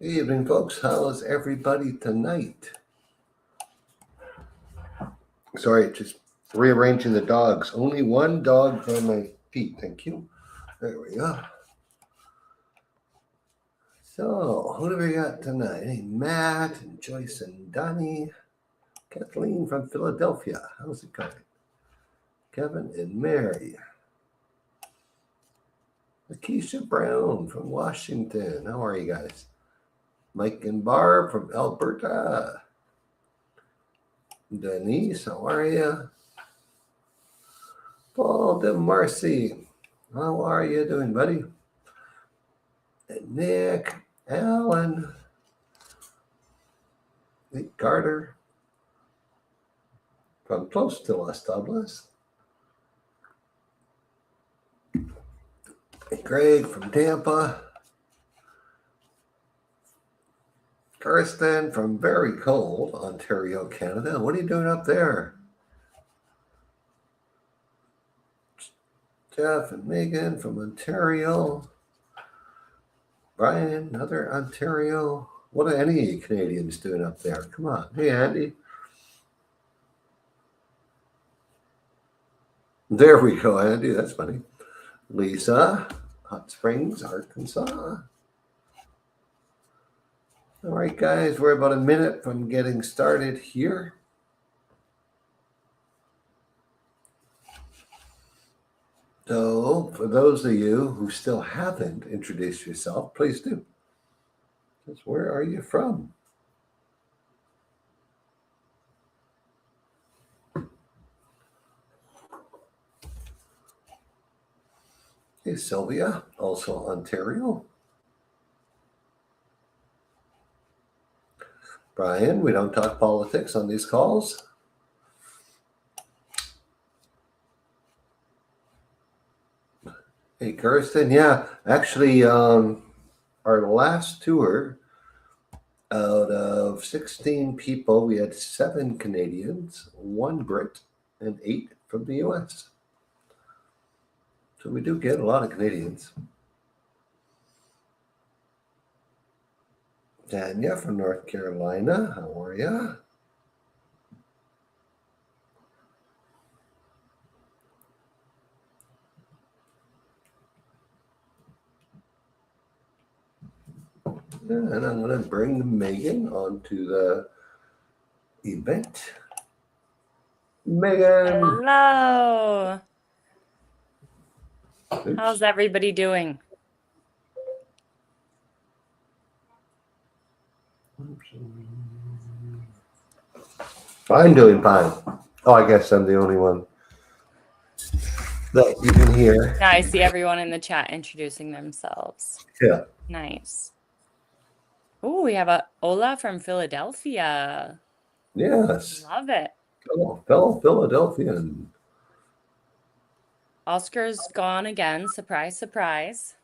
Good evening, folks. How is everybody tonight? Sorry, just rearranging the dogs. Only one dog on my feet. Thank you. There we go. So, who do we got tonight? Hey, Matt and Joyce and Donnie. Kathleen from Philadelphia. How's it going? Kevin and Mary. Lakeisha Brown from Washington. How are you guys? Mike and Barb from Alberta. Denise, how are you? Paul DeMarcy, how are you doing, buddy? And Nick, Alan, Nick Carter from close to Los Tablas. And Greg from Tampa. Kirsten from very cold Ontario, Canada. What are you doing up there? Jeff and Megan from Ontario. Brian, another Ontario. What are any Canadians doing up there? Come on. Hey, Andy. There we go, Andy. That's funny. Lisa, Hot Springs, Arkansas. All right, guys, we're about a minute from getting started here. So, for those of you who still haven't introduced yourself, please do. Just where are you from? Hey, Sylvia, also Ontario. Brian, we don't talk politics on these calls. Hey, Kirsten, yeah, actually, our last tour, out of 16 people, we had 7 Canadians, 1 Brit, and 8 from the U.S. So we do get a lot of Canadians. Tanya from North Carolina, how are you? And I'm going to bring Megan onto the event. Megan. Hello. Oops. How's everybody doing? I'm doing fine. Oh, I guess I'm the only one that you can hear. Yeah, I see everyone in the chat introducing themselves. Yeah. Nice. Oh, we have a Ola from Philadelphia. Yes. Love it. Fellow Philadelphian. Oscar's gone again. Surprise, surprise.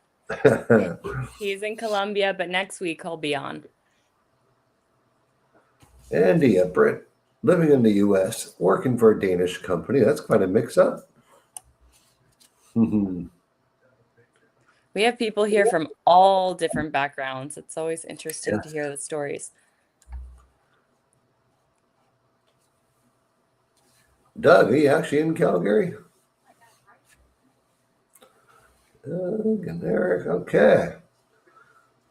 He's in Colombia, but next week he'll be on. Andy, a Brit living in the U.S., working for a Danish company. That's quite a mix-up. We have people here from all different backgrounds. It's always interesting to hear the stories. Doug, are you actually in Calgary? Doug and Eric, okay.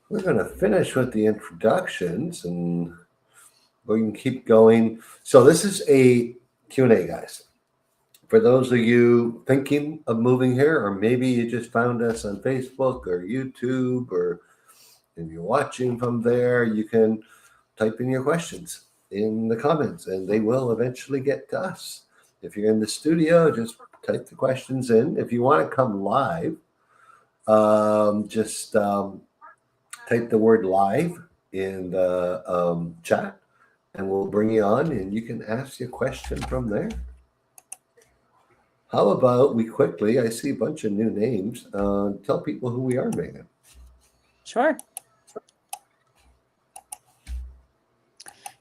We're going to finish with the introductions and we can keep going. So this is a Q&A, guys. For those of you thinking of moving here, or maybe you just found us on Facebook or YouTube, or if you're watching from there, you can type in your questions in the comments and they will eventually get to us. If you're in the studio, just type the questions in. If you want to come live, just type the word live in the chat and we'll bring you on and you can ask your question from there. How about we quickly, I see a bunch of new names, tell people who we are, Megan. Sure.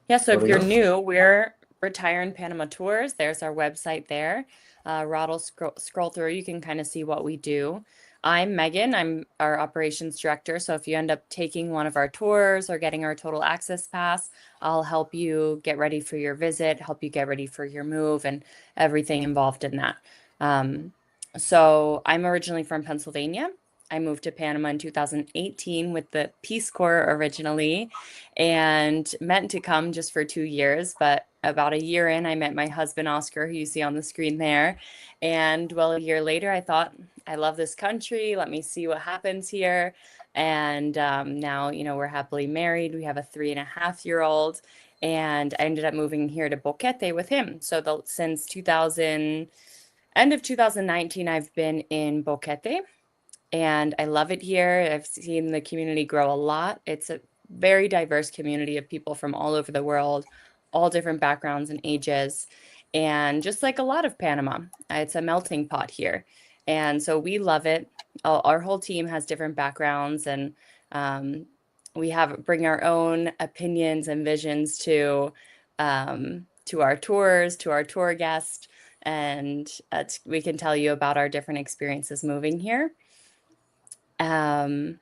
Yeah, so if you're new, we're Retire in Panama Tours. There's our website there. Rod will scroll through. You can kind of see what we do. I'm Megan. I'm our operations director. So if you end up taking one of our tours or getting our total access pass, I'll help you get ready for your visit, help you get ready for your move, and everything involved in that. Um, so I'm originally from Pennsylvania. I moved to Panama in 2018 with the Peace Corps originally and meant to come just for 2 years. But about a year in, I met my husband, Oscar, who you see on the screen there. And well, a year later, I thought, I love this country. Let me see what happens here. And now, we're happily married. We have a 3.5-year-old. And I ended up moving here to Boquete with him. So since end of 2019, I've been in Boquete and I love it here. I've seen the community grow a lot. It's a very diverse community of people from all over the world, all different backgrounds and ages. And just like a lot of Panama, it's a melting pot here. And so we love it. Our whole team has different backgrounds, and um, we bring our own opinions and visions to our tours, to our tour guests, and we can tell you about our different experiences moving here. Um,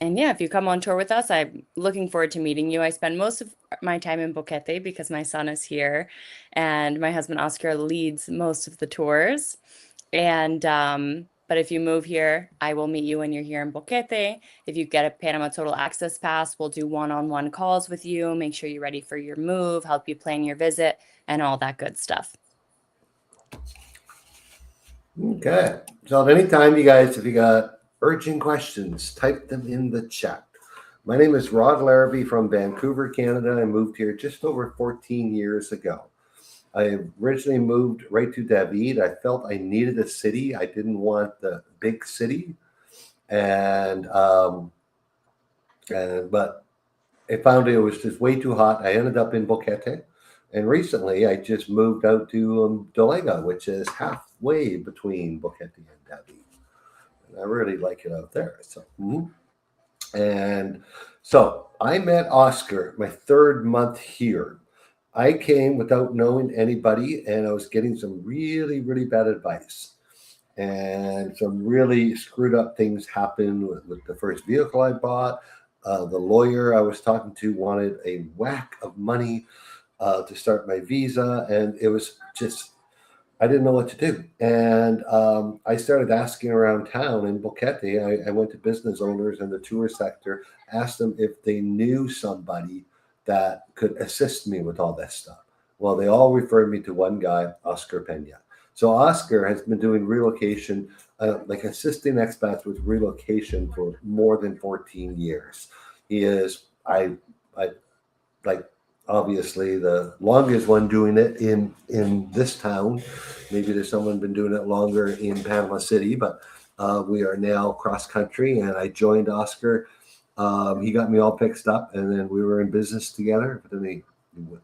and yeah, if you come on tour with us, I'm looking forward to meeting you. I spend most of my time in Boquete because my son is here, and my husband Oscar leads most of the tours. And but if you move here, I will meet you when you're here in Boquete. If you get a Panama Total Access Pass, we'll do one-on-one calls with you, make sure you're ready for your move, help you plan your visit, and all that good stuff. Okay. So at any time, you guys, if you got urgent questions, type them in the chat. My name is Rod Larrabee from Vancouver, Canada. I moved here just over 14 years ago. I originally moved right to David. I felt I needed a city. I didn't want the big city. But I found it was just way too hot. I ended up in Boquete. And recently, I just moved out to Dolega, which is halfway between Boquete and David. And I really like it out there. And so I met Oscar my third month here. I came without knowing anybody, and I was getting some really, really bad advice. And some really screwed up things happened with the first vehicle I bought. The lawyer I was talking to wanted a whack of money to start my visa, and it was just I didn't know what to do. And I started asking around town in Boquete. I went to business owners in the tour sector, asked them if they knew somebody that could assist me with all this stuff. Well, they all referred me to one guy, Oscar Pena. So Oscar has been doing relocation, like assisting expats with relocation for more than 14 years. He is, I like obviously the longest one doing it in this town. Maybe there's someone been doing it longer in Panama City, but we are now cross country, and I joined Oscar. He got me all fixed up, and then we were in business together.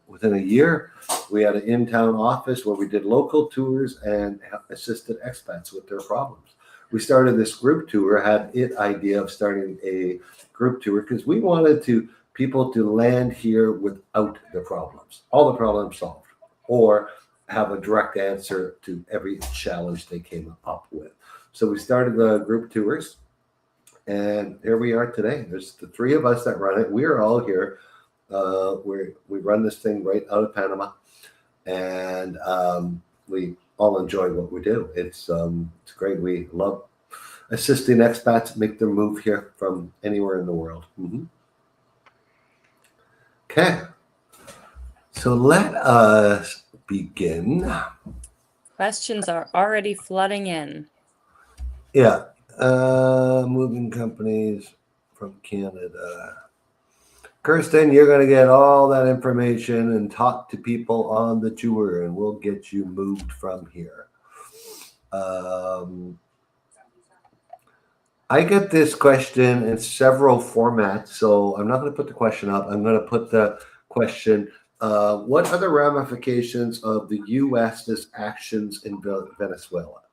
Within a year, we had an in-town office where we did local tours and assisted expats with their problems. We started this group tour, had an idea of starting a group tour because we wanted people to land here without the problems, all the problems solved, or have a direct answer to every challenge they came up with. So we started the group tours, and here we are today. There's the three of us that run it. We are all here. We run this thing right out of Panama, and we all enjoy what we do. It's great. We love assisting expats make their move here from anywhere in the world. Mm-hmm. Okay, so let us begin. Questions are already flooding in. Yeah, moving companies from Canada. Kirsten, you're going to get all that information and talk to people on the tour, and we'll get you moved from here. I get this question in several formats, so I'm not going to put the question up. I'm going to put the question, what are the ramifications of the U.S.'s actions in Venezuela?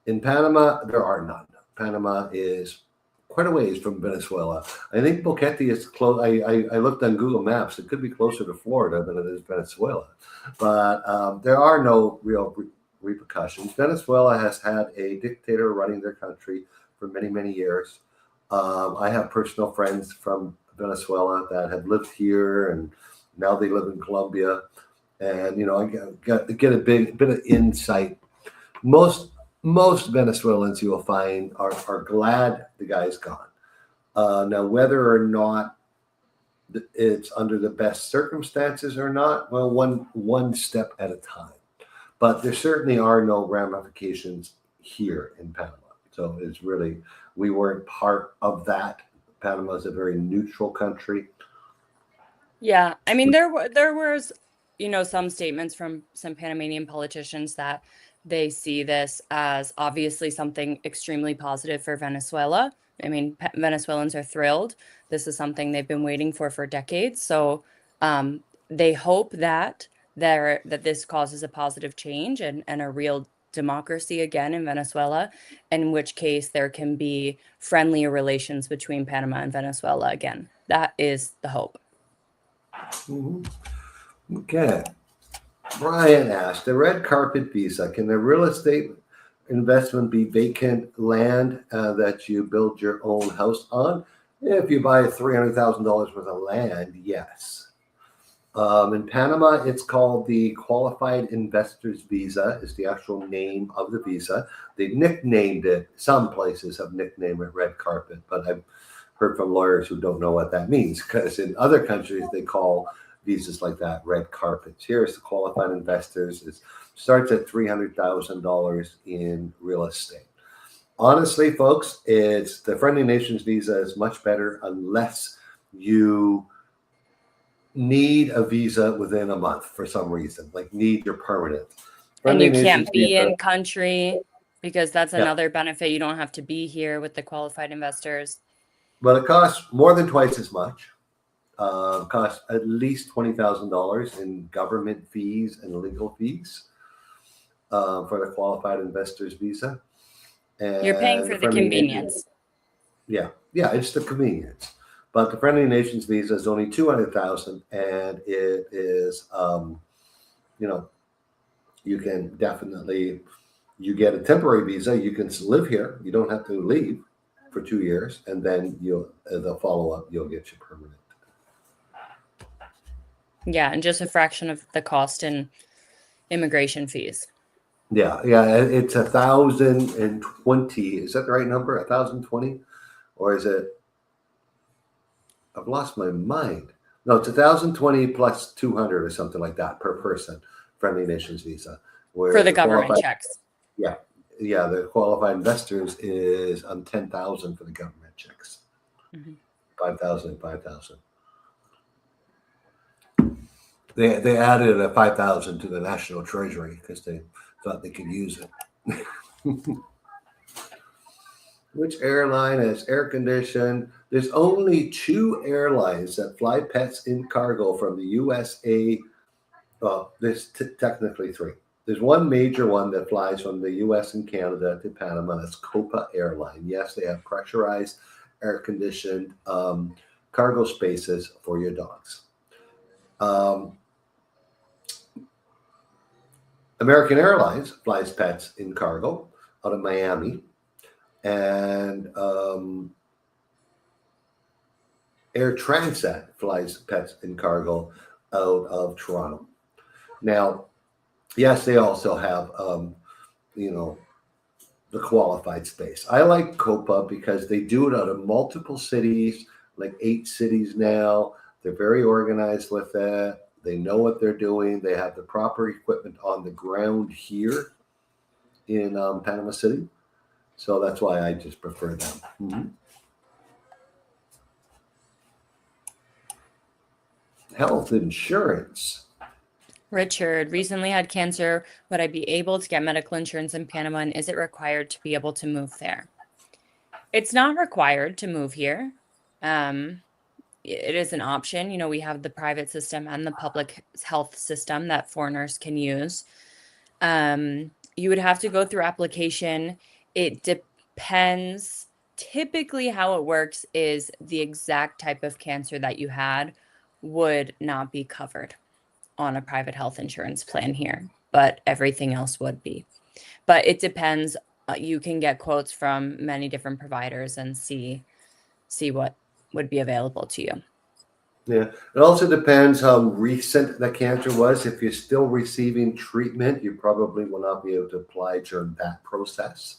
In Panama, there are none. Panama is quite a ways from Venezuela. I think Boquete is close. I looked on Google Maps. It could be closer to Florida than it is Venezuela. But there are no real repercussions. Venezuela has had a dictator running their country for many, many years. I have personal friends from Venezuela that have lived here, and now they live in Colombia. And I get a bit of insight. Most Venezuelans you will find are glad the guy's gone. Now, whether or not it's under the best circumstances or not, well, one step at a time. But there certainly are no ramifications here in Panama. So it's really, we weren't part of that. Panama is a very neutral country. Yeah, I mean, there was, some statements from some Panamanian politicians that they see this as obviously something extremely positive for Venezuela. I mean, Venezuelans are thrilled. This is something they've been waiting for decades. So they hope that this causes a positive change and a real democracy again in Venezuela, in which case there can be friendlier relations between Panama and Venezuela again. That is the hope. Mhm. Okay. Brian asked, the red carpet visa, can the real estate investment be vacant land that you build your own house on? If you buy $300,000 worth of land, yes. In Panama, it's called the Qualified Investors Visa, is the actual name of the visa. They nicknamed it, some places have nicknamed it red carpet, but I've heard from lawyers who don't know what that means, because in other countries, they call visas like that red carpets. Here's the Qualified Investors. It starts at $300,000 in real estate. Honestly, folks, it's the Friendly Nations visa is much better unless you need a visa within a month for some reason, like need your permanent. And Friendly you can't Nations be visa, in country because that's Yeah. another benefit. You don't have to be here with the qualified investors. but it costs more than twice as much. Costs at least $20,000 in government fees and legal fees for the Qualified Investors Visa. And You're paying for the Friendly convenience. Nations, yeah, it's the convenience. But the Friendly Nations visa is only $200,000, and it is, you can definitely, you get a temporary visa. You can live here. You don't have to leave for 2 years, and then the follow up, you'll get your permanent. Yeah, and just a fraction of the cost in immigration fees. Yeah, it's 1,020. Is that the right number? 1,020, or is it? I've lost my mind. No, it's 1,020 plus 200 or something like that per person. Friendly Nations visa, where For the government checks. Yeah, the qualified investors is 10,000 for the government checks. 5,000 and 5,000. They added a 5,000 to the national treasury because they thought they could use it. Which airline has air conditioned? There's only 2 airlines that fly pets in cargo from the USA. Well, there's technically 3. There's one major one that flies from the US and Canada to Panama. That's Copa Airline. Yes, they have pressurized, air conditioned cargo spaces for your dogs. American Airlines flies pets in cargo out of Miami. And Air Transat flies pets in cargo out of Toronto. Now, yes, they also have, the qualified space. I like Copa because they do it out of multiple cities, like 8 cities now. They're very organized with it. They know what they're doing. They have the proper equipment on the ground here in Panama City. So that's why I just prefer them. Mm-hmm. Health insurance. Richard recently had cancer. Would I be able to get medical insurance in Panama, and is it required to be able to move there? It's not required to move here. It is an option. We have the private system and the public health system that foreigners can use. You would have to go through application. It depends. Typically, how it works is the exact type of cancer that you had would not be covered on a private health insurance plan here. but everything else would be. But it depends. You can get quotes from many different providers and see what would be available to you. Yeah. It also depends how recent the cancer was. If you're still receiving treatment, you probably will not be able to apply during that process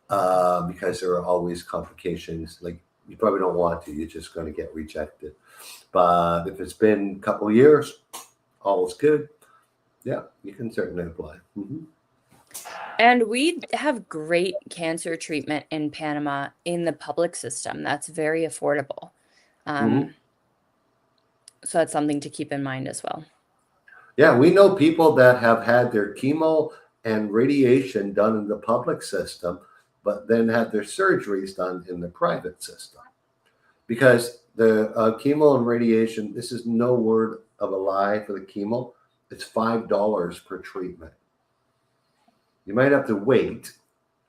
because there are always complications. Like you probably don't want to. You're just going to get rejected. But if it's been a couple of years, all is good. Yeah, you can certainly apply. Mm-hmm. And we have great cancer treatment in Panama in the public system. That's very affordable. Mm-hmm. So that's something to keep in mind as well. Yeah, we know people that have had their chemo and radiation done in the public system, but then had their surgeries done in the private system. Because the chemo and radiation, this is no word of a lie for the chemo, it's $5 per treatment. You might have to wait.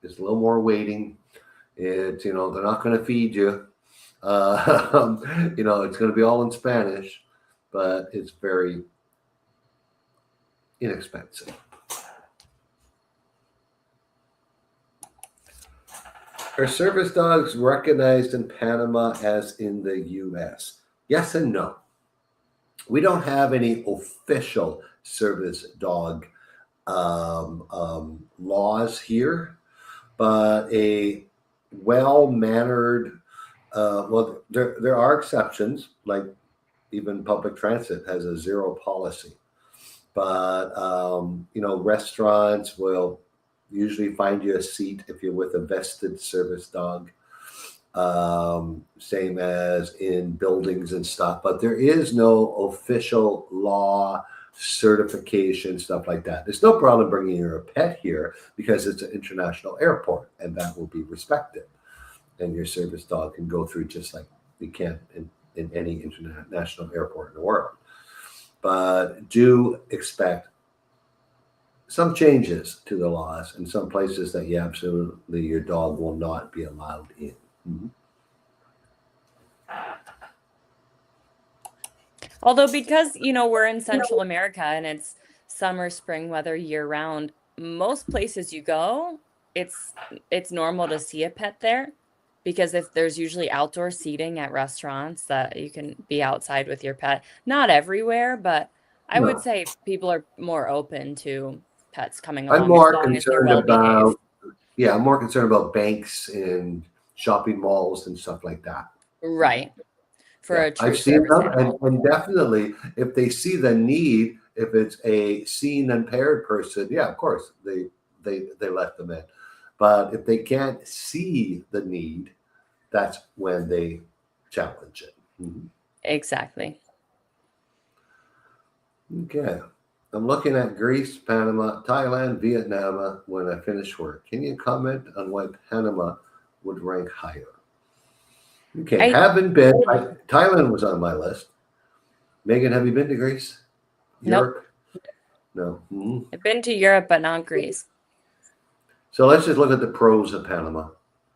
There's a little more waiting. It's, they're not going to feed you. It's going to be all in Spanish, but it's very inexpensive. Are service dogs recognized in Panama as in the US? Yes and no. We don't have any official service dog laws here, but a well-mannered, there are exceptions, like even public transit has a zero policy. But, restaurants will usually find you a seat if you're with a vested service dog, same as in buildings and stuff. But there is no official law certification, stuff like that. There's no problem bringing your pet here because it's an international airport and that will be respected. And your service dog can go through just like you can in any international airport in the world. But do expect some changes to the laws in some places that your dog will not be allowed in. Mm-hmm. Although because, we're in Central America and it's summer, spring weather year round, most places you go, it's normal to see a pet there because if there's usually outdoor seating at restaurants that you can be outside with your pet. Not everywhere, but I would say people are more open to pets coming I'm along as more long as they're concerned well behaved. I'm more concerned about banks and shopping malls and stuff like that. Right. For a true I've seen service them, animal. and definitely if they see the need, if it's a seeing impaired person, yeah, of course they let them in. But if they can't see the need, that's when they challenge it. Mm-hmm. Exactly. Okay. I'm looking at Greece, Panama, Thailand, Vietnam when I finish work. Can you comment on why Panama would rank higher? Okay, haven't been. Thailand was on my list. Megan, have you been to Greece? Europe? Nope. No. Mm-hmm. I've been to Europe, but not Greece. So let's just look at the pros of Panama.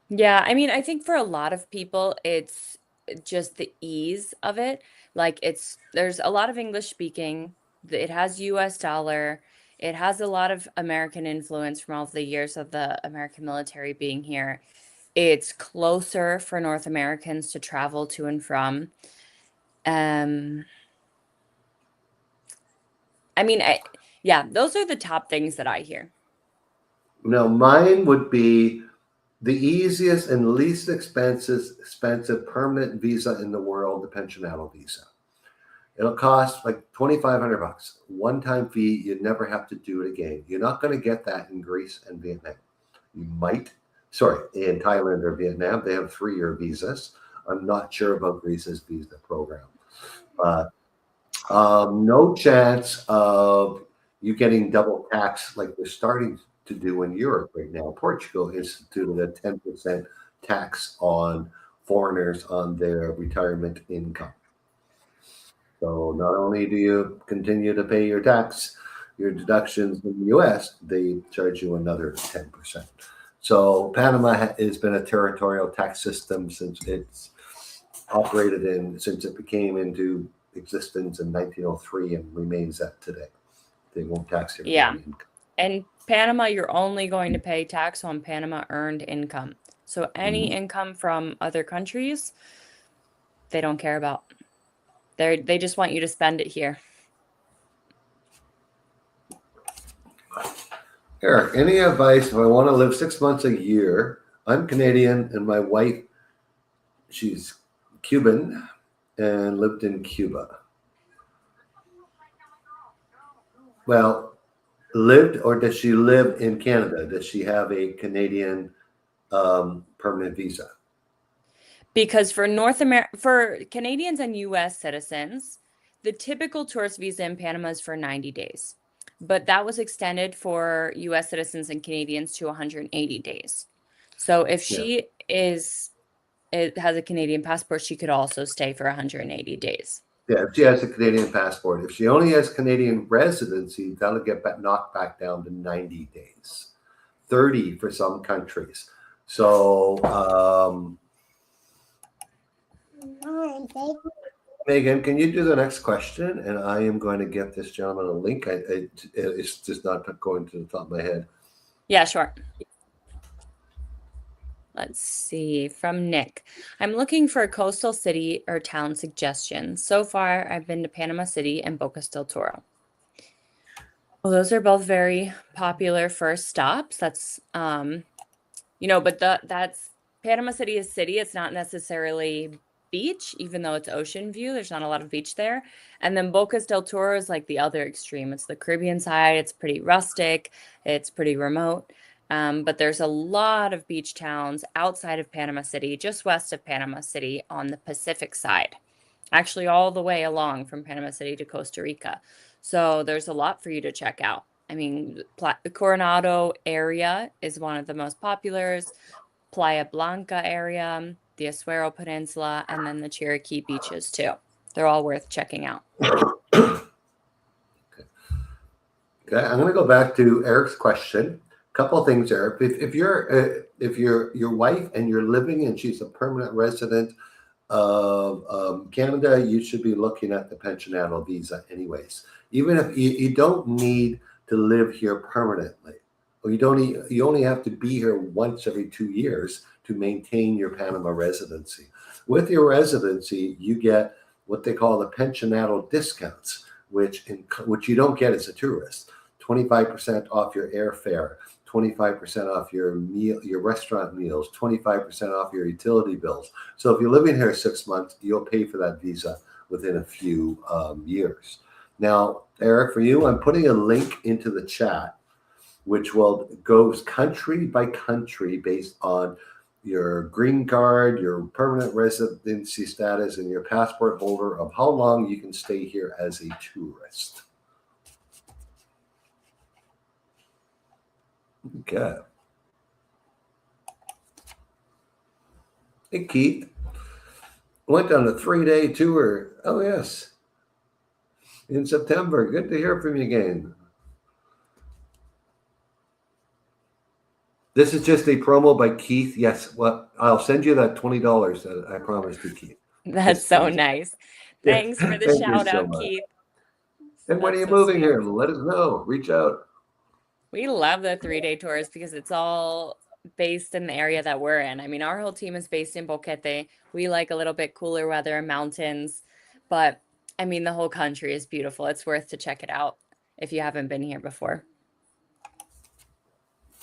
Yeah, I think for a lot of people, it's just the ease of it. Like there's a lot of English speaking. It has US dollar. It has a lot of American influence from all the years of the American military being here. It's closer for North Americans to travel to and from. Those are the top things that I hear. Now, mine would be the easiest and least expensive permanent visa in the world, the pensionado visa. It'll cost like $2,500, one-time fee. You'd never have to do it again. You're not going to get that in Greece and Vietnam. You might, in Thailand or Vietnam, they have 3-year visas. I'm not sure about Greece's visa program, but no chance of you getting double tax like they're starting to do in Europe right now. Portugal instituted a 10% tax on foreigners on their retirement income. So not only do you continue to pay your tax, your deductions in the US, they charge you another 10%. So Panama has been a territorial tax system since it became into existence in 1903 and remains that today. They won't tax your Yeah. Canadian income. In Panama, you're only going to pay tax on Panama earned income. So any income from other countries, they don't care about. They just want you to spend it here. Eric, any advice if I want to live 6 months a year? I'm Canadian and my wife, she's Cuban and lived in Cuba. Well, lived or does she live in Canada? Does she have a Canadian permanent visa? Because for Canadians and US citizens, the typical tourist visa in Panama is for 90 days. But that was extended for US citizens and Canadians to 180 days. So if Yeah. she has a Canadian passport, she could also stay for 180 days. Yeah, if she has a Canadian passport. If she only has Canadian residency, that'll get knocked back down to 90 days, 30 for some countries. So, Megan, can you do the next question? And I am going to get this gentleman a link. It's just not going to the top of my head. Yeah, sure. Let's see, from Nick. I'm looking for a coastal city or town suggestion. So far, I've been to Panama City and Bocas del Toro. Well, those are both very popular first stops. That's but that's Panama City is city. It's not necessarily beach, even though it's ocean view. There's not a lot of beach there. And then Bocas del Toro is like the other extreme. It's the Caribbean side. It's pretty rustic. It's pretty remote. But there's a lot of beach towns outside of Panama City, just west of Panama City on the Pacific side, actually all the way along from Panama City to Costa Rica. So there's a lot for you to check out. I mean, the Coronado area is one of the most populars, Playa Blanca area, the Azuero Peninsula, and then the Cherokee beaches too. They're all worth checking out. Okay, I'm going to go back to Eric's question. Couple of things, Eric. If you're your wife and you're living and she's a permanent resident of Canada, you should be looking at the pensionado visa anyways. Even if you don't need to live here permanently, or you only have to be here once every 2 years to maintain your Panama residency. With your residency, you get what they call the pensionado discounts, which you don't get as a tourist. 25% off your airfare, 25% off your restaurant meals, 25% off your utility bills. So if you're living here 6 months, you'll pay for that visa within a few years. Now, Eric, for you, I'm putting a link into the chat, which goes country by country based on your green card, your permanent residency status, and your passport holder of how long you can stay here as a tourist. Okay. Hey, Keith. Went on a 3-day tour. Oh, yes. In September. Good to hear from you again. This is just a promo by Keith. Yes. Well, I'll send you that $20 that I promised you, Keith. That's so nice. Thanks for the shout out, Keith. And when are you moving here? Let us know. Reach out. We love the 3-day tours because it's all based in the area that we're in. I mean, our whole team is based in Boquete. We like a little bit cooler weather and mountains, but I mean, the whole country is beautiful. It's worth to check it out if you haven't been here before.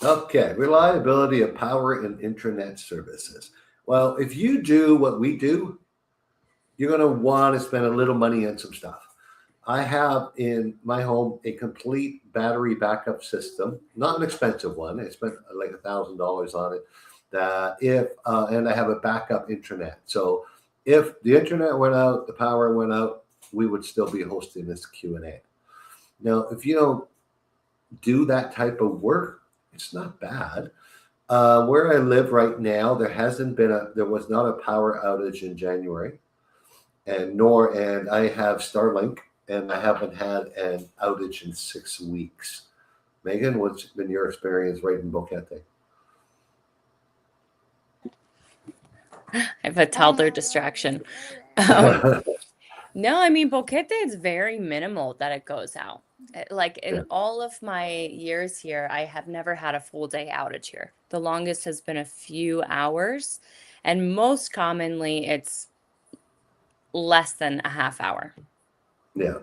Okay, reliability of power and internet services. Well, if you do what we do, you're going to want to spend a little money on some stuff. I have in my home a complete battery backup system, not an expensive one. I spent like $1,000 on it. And I have a backup internet. So if the internet went out, the power went out, we would still be hosting this Q&A. Now, if you don't do that type of work, it's not bad. Where I live right now, there was not a power outage in January, and I have Starlink, and I haven't had an outage in 6 weeks. Megan, what's been your experience right in Boquete? I have a toddler distraction. No, I mean, Boquete is very minimal that it goes out. Like in Yeah. all of my years here, I have never had a full day outage here. The longest has been a few hours, and most commonly it's less than a half hour. Yeah.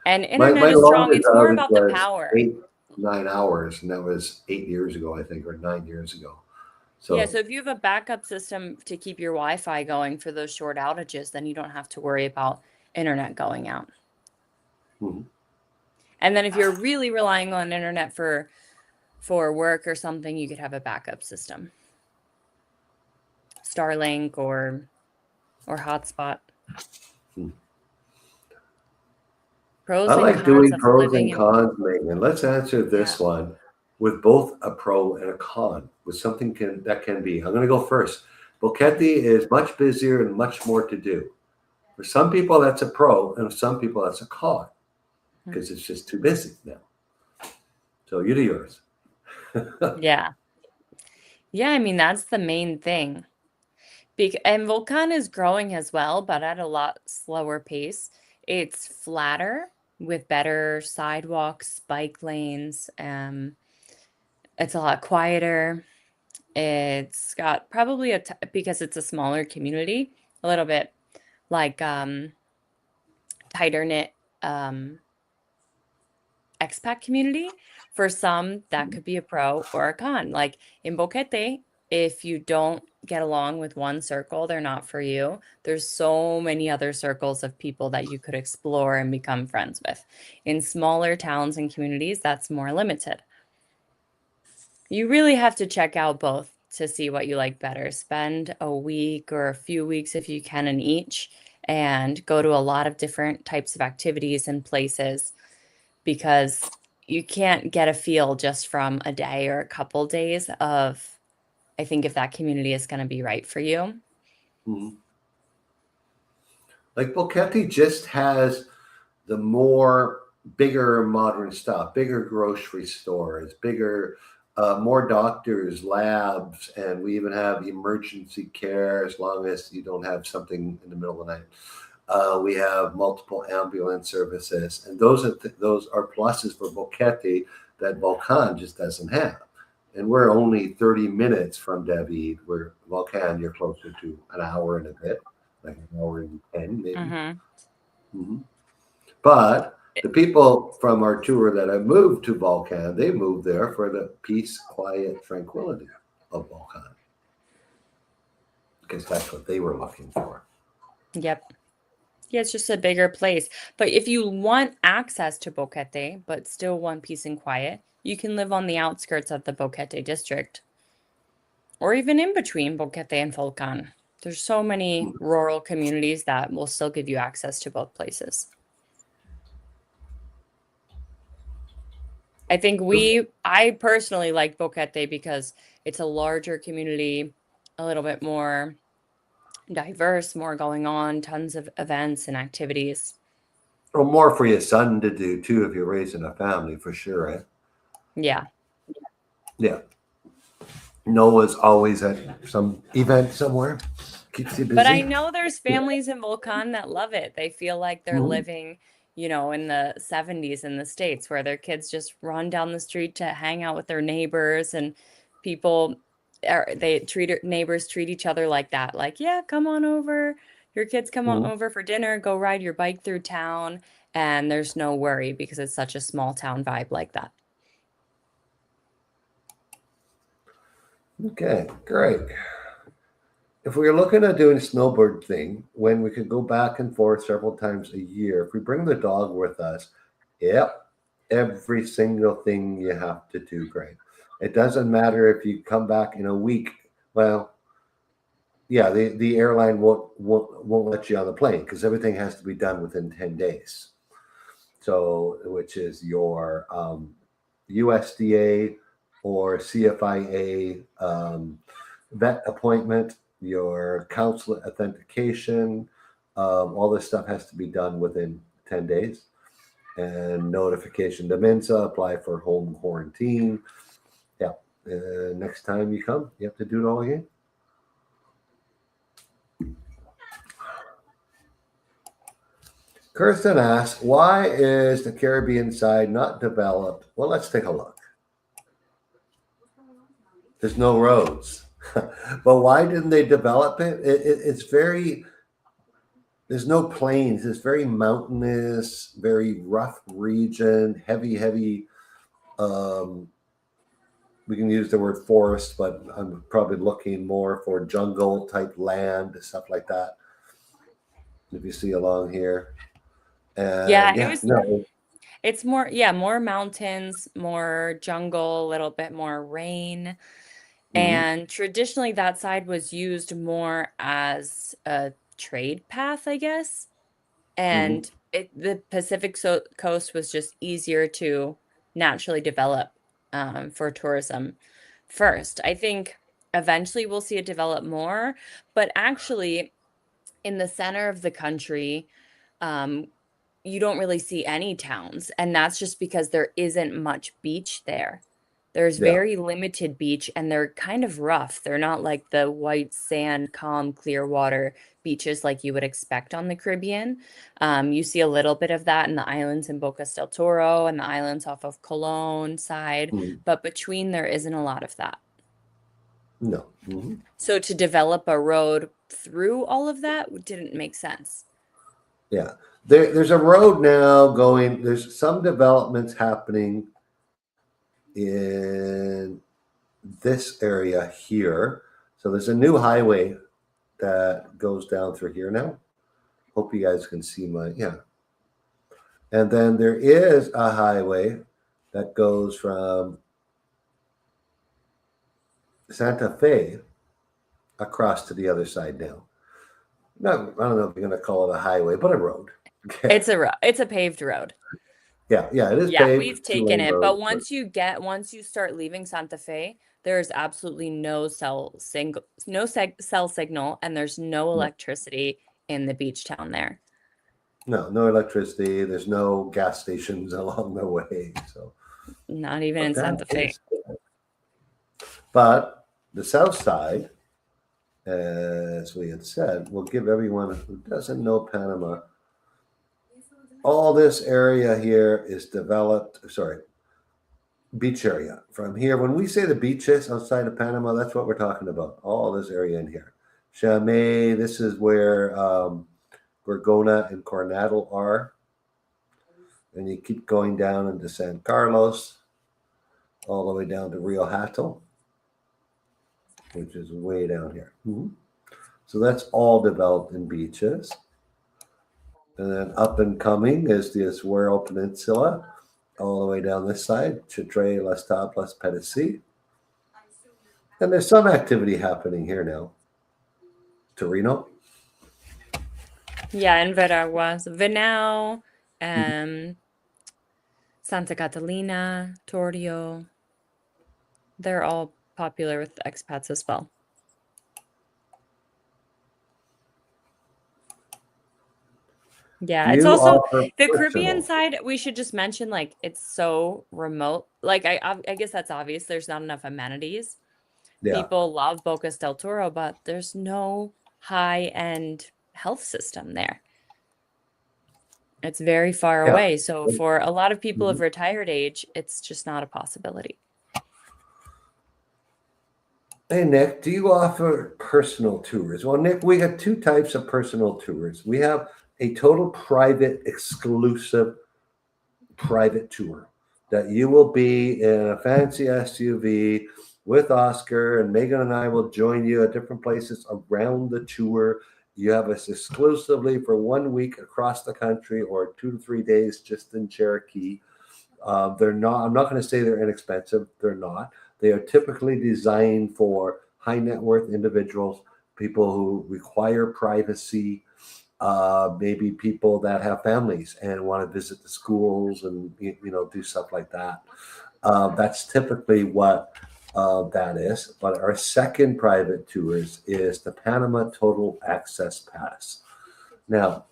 And My internet is strong. longest It's more outage about the was power. 8, 9 hours, and that was 8 years ago, I think, or 9 years ago. Yeah, So so if you have a backup system to keep your Wi-Fi going for those short outages, then you don't have to worry about internet going out. mhm. And then if you're really relying on internet for work or something, you could have a backup system. Starlink or hotspot. Hmm. I Pros and like cons doing of pros living and in, cons, Megan. Let's answer yeah. this one with both a pro and a con, with something that can be. I'm going to go first. Boquete is much busier and much more to do. For some people, that's a pro, and for some people, that's a con because it's just too busy now. So you do yours. Yeah. Yeah, I mean, that's the main thing. And Volcan is growing as well, but at a lot slower pace. It's flatter with better sidewalks, bike lanes. It's a lot quieter. It's got probably because it's a smaller community, a little bit like tighter knit um expat community. For some, that could be a pro or a con. Like in Boquete, if you don't get along with one circle, they're not for you. There's so many other circles of people that you could explore and become friends with. In smaller towns and communities, that's more limited. You really have to check out both to see what you like better. Spend a week or a few weeks if you can in each and go to a lot of different types of activities and places because you can't get a feel just from a day or a couple days of, I think, if that community is going to be right for you. Mhm. Like Boquete just has the more bigger modern stuff, bigger grocery stores, bigger, more doctors, labs, and we even have emergency care as long as you don't have something in the middle of the night. We have multiple ambulance services, and those are pluses for Boquete that Volcan just doesn't have. And we're only 30 minutes from David. Where Volcan, you're closer to an hour and a bit, like an hour and 10 maybe. Mm-hmm. Hmm. But the people from our tour that have moved to Volcan, they moved there for the peace, quiet, tranquility of Volcan because that's what they were looking for. Yep. Yeah, it's just a bigger place. But if you want access to Boquete, but still want peace and quiet, you can live on the outskirts of the Boquete district or even in between Boquete and Volcan. There's so many rural communities that will still give you access to both places. I think I personally like Boquete because it's a larger community, a little bit more diverse, more going on, tons of events and activities. Well, more for your son to do too if you're raising a family for sure, eh? Yeah. Yeah. Noah's always at some event somewhere. Keeps you But I busy. know there's Yeah. families in Volcan that love it. They feel like they're Mhm. living, in the 70s in the States where their kids just run down the street to hang out with their neighbors and people neighbors treat each other like that. Like, yeah, come on over. Your kids come on Mhm. over for dinner, go ride your bike through town, and there's no worry because it's such a small town vibe like that. Okay, great. If we were looking at doing a snowboard thing, when we could go back and forth several times a year, if we bring the dog with us, yep, every single thing you have to do, great. It doesn't matter if you come back in a week. Well, yeah, the airline won't let you on the plane because everything has to be done within 10 days. So, which is your USDA or CFIA vet appointment, your consulate authentication, all this stuff has to be done within 10 days. And notification to Mensa, apply for home quarantine. Yeah. Next time you come, you have to do it all again. Kirsten asks, why is the Caribbean side not developed? Well, let's take a look. There's no roads. But why didn't they develop it? It's very, there's no plains. It's very mountainous, very rough region, heavy. Um, we can use the word forest, but I'm probably looking more for jungle type land, stuff like that. If you see along here. Yeah, And it yeah, was, no. it's more, yeah, more mountains, more jungle, a little bit more rain. Mhm, And traditionally, that side was used more as a trade path, I guess. mhm. And the Pacific coast was just easier to naturally develop for tourism first. I think eventually we'll see it develop more, but actually, in the center of the country, um, you don't really see any towns, and that's just because there isn't much beach there. There's Yeah. very limited beach, and they're kind of rough. They're not like the white sand, calm, clear water beaches like you would expect on the Caribbean. You see a little bit of that in the islands in Bocas del Toro and the islands off of Cologne side, Mhm. but between there isn't a lot of that. No. Mhm. So to develop a road through all of that didn't make sense. Yeah. There's a road now going, there's some developments happening in this area here. So there's a new highway that goes down through here now. Hope you guys can see yeah. And then there is a highway that goes from Santa Fe across to the other side now. No, I don't know if you're going to call it a highway, but a road. Okay. It's a paved road. Yeah, it is Yeah, paved, we've two taken lane it, road. but once you start leaving Santa Fe, there's absolutely no cell signal, and there's no No, electricity in the beach town there. no electricity. There's no gas stations along the way. So, Not even but in that Santa Fe. is, but the south side, as we had said, will give everyone who doesn't know Panama, all this area here is developed. Sorry, beach area. From here, when we say the beaches outside of Panama, that's what we're talking about. All this area in here. Chamay, this is where Gorgona and Coronado are. And you keep going down into San Carlos, all the way down to Rio Hato, which is way down here. Mm-hmm. So that's all developed in beaches. And then up and coming is the Azuero Peninsula, all the way down this side, Chitre, Las Tablas, Pedicit. And there's some activity happening here now. Torino. Yeah, in Veraguas, Venao, Mhm. Santa Catalina, Torrio, they're all popular with expats as well. Do Yeah, it's you also offer the Caribbean personal? side, we should just mention like it's so remote. Like I guess that's obvious. There's not enough amenities. Yeah. People love Bocas del Toro, but there's no high-end health system there. It's very far Yeah. away. So for a lot of people of Mhm. retired age, it's just not a possibility. Hey, Nick, do you offer personal tours? Well, Nick, we have two types of personal tours. We have a total private, exclusive private tour that you will be in a fancy SUV with Oscar, and Megan and I will join you at different places around the tour. You have us exclusively for 1 week across the country or 2 to 3 days just in Cherokee. They're not, I'm not going to say they're inexpensive. They're not. They are typically designed for high net worth individuals, people who require privacy, maybe people that have families and want to visit the schools and do stuff like that. That's typically what that is. But our second private tours is the Panama Total Access Pass. Now,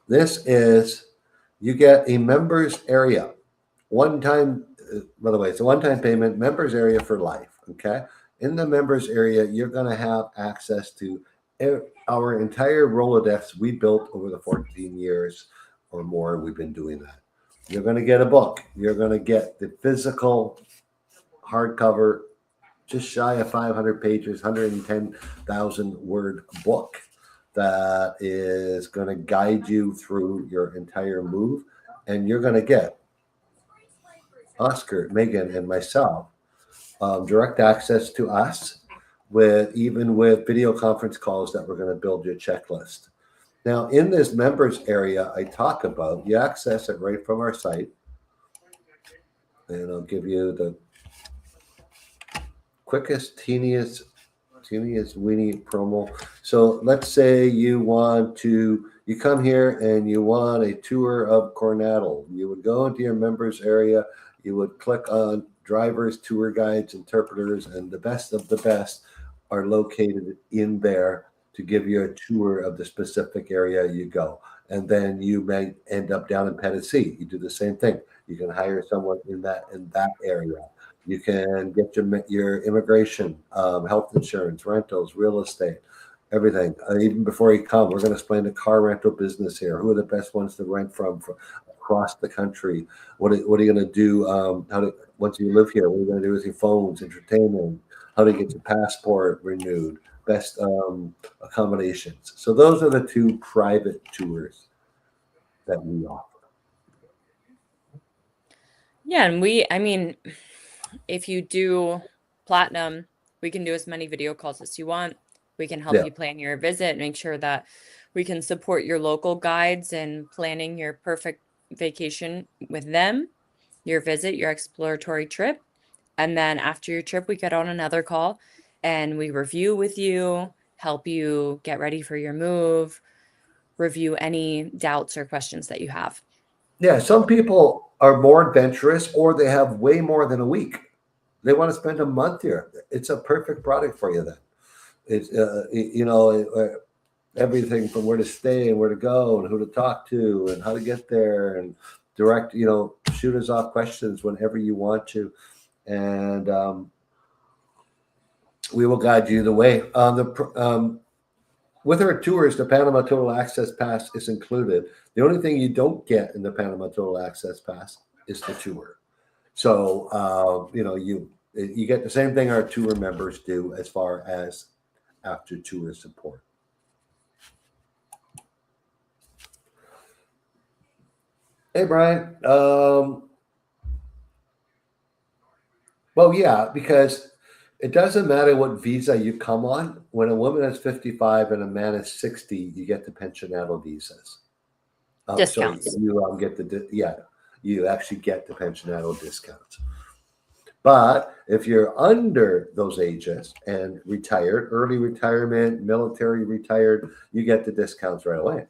this is you get a members area, one time. By the way, it's a one-time payment, members area for life. Okay, in the members area, you're going to have access to our entire Rolodex we built over the 14 years or more. We've been doing that. You're going to get a book. You're going to get the physical hardcover, just shy of 500 pages, 110,000 word book that is going to guide you through your entire move. And you're going to get Oscar, Megan, and myself direct access to us with video conference calls that we're going to build your checklist. Now, in this members area I talk about, you access it right from our site. And I'll give you the quickest, teeniest weenie promo. So let's say you come here and you want a tour of Coronado. You would go into your members area. You would click on drivers, tour guides, interpreters, and the best of the best are located in there to give you a tour of the specific area you go. And then you may end up down in Tennessee. You do the same thing. You can hire someone in that area. You can get your immigration, health insurance, rentals, real estate, everything. Even before you come, we're going to explain the car rental business here. Who are the best ones to rent from across the country? What are you going to do? Once you live here, what are you going to do with your phones, entertainment? How to get your passport renewed? Best accommodations. So those are the two private tours that we offer. Yeah, and if you do platinum, we can do as many video calls as you want. We can help you plan your visit, make sure that we can support your local guides in planning your perfect vacation with them, your visit, your exploratory trip. And then after your trip, we get on another call and we review with you, help you get ready for your move, review any doubts or questions that you have. Yeah, some people are more adventurous or they have way more than a week. They want to spend a month here. It's a perfect product for you then. It's, everything from where to stay and where to go and who to talk to and how to get there and direct, shoot us off questions whenever you want to. And we will guide you the way. With our tours, the Panama Total Access Pass is included. The only thing you don't get in the Panama Total Access Pass is the tour. So, you get the same thing our tour members do as far as after tour support. Hey, Brian. Well, yeah, because it doesn't matter what visa you come on. When a woman is 55 and a man is 60, you get the pensionado visas. Discounts. So you actually get the pensionado discounts. But if you're under those ages and retired, early retirement, military retired, you get the discounts right away.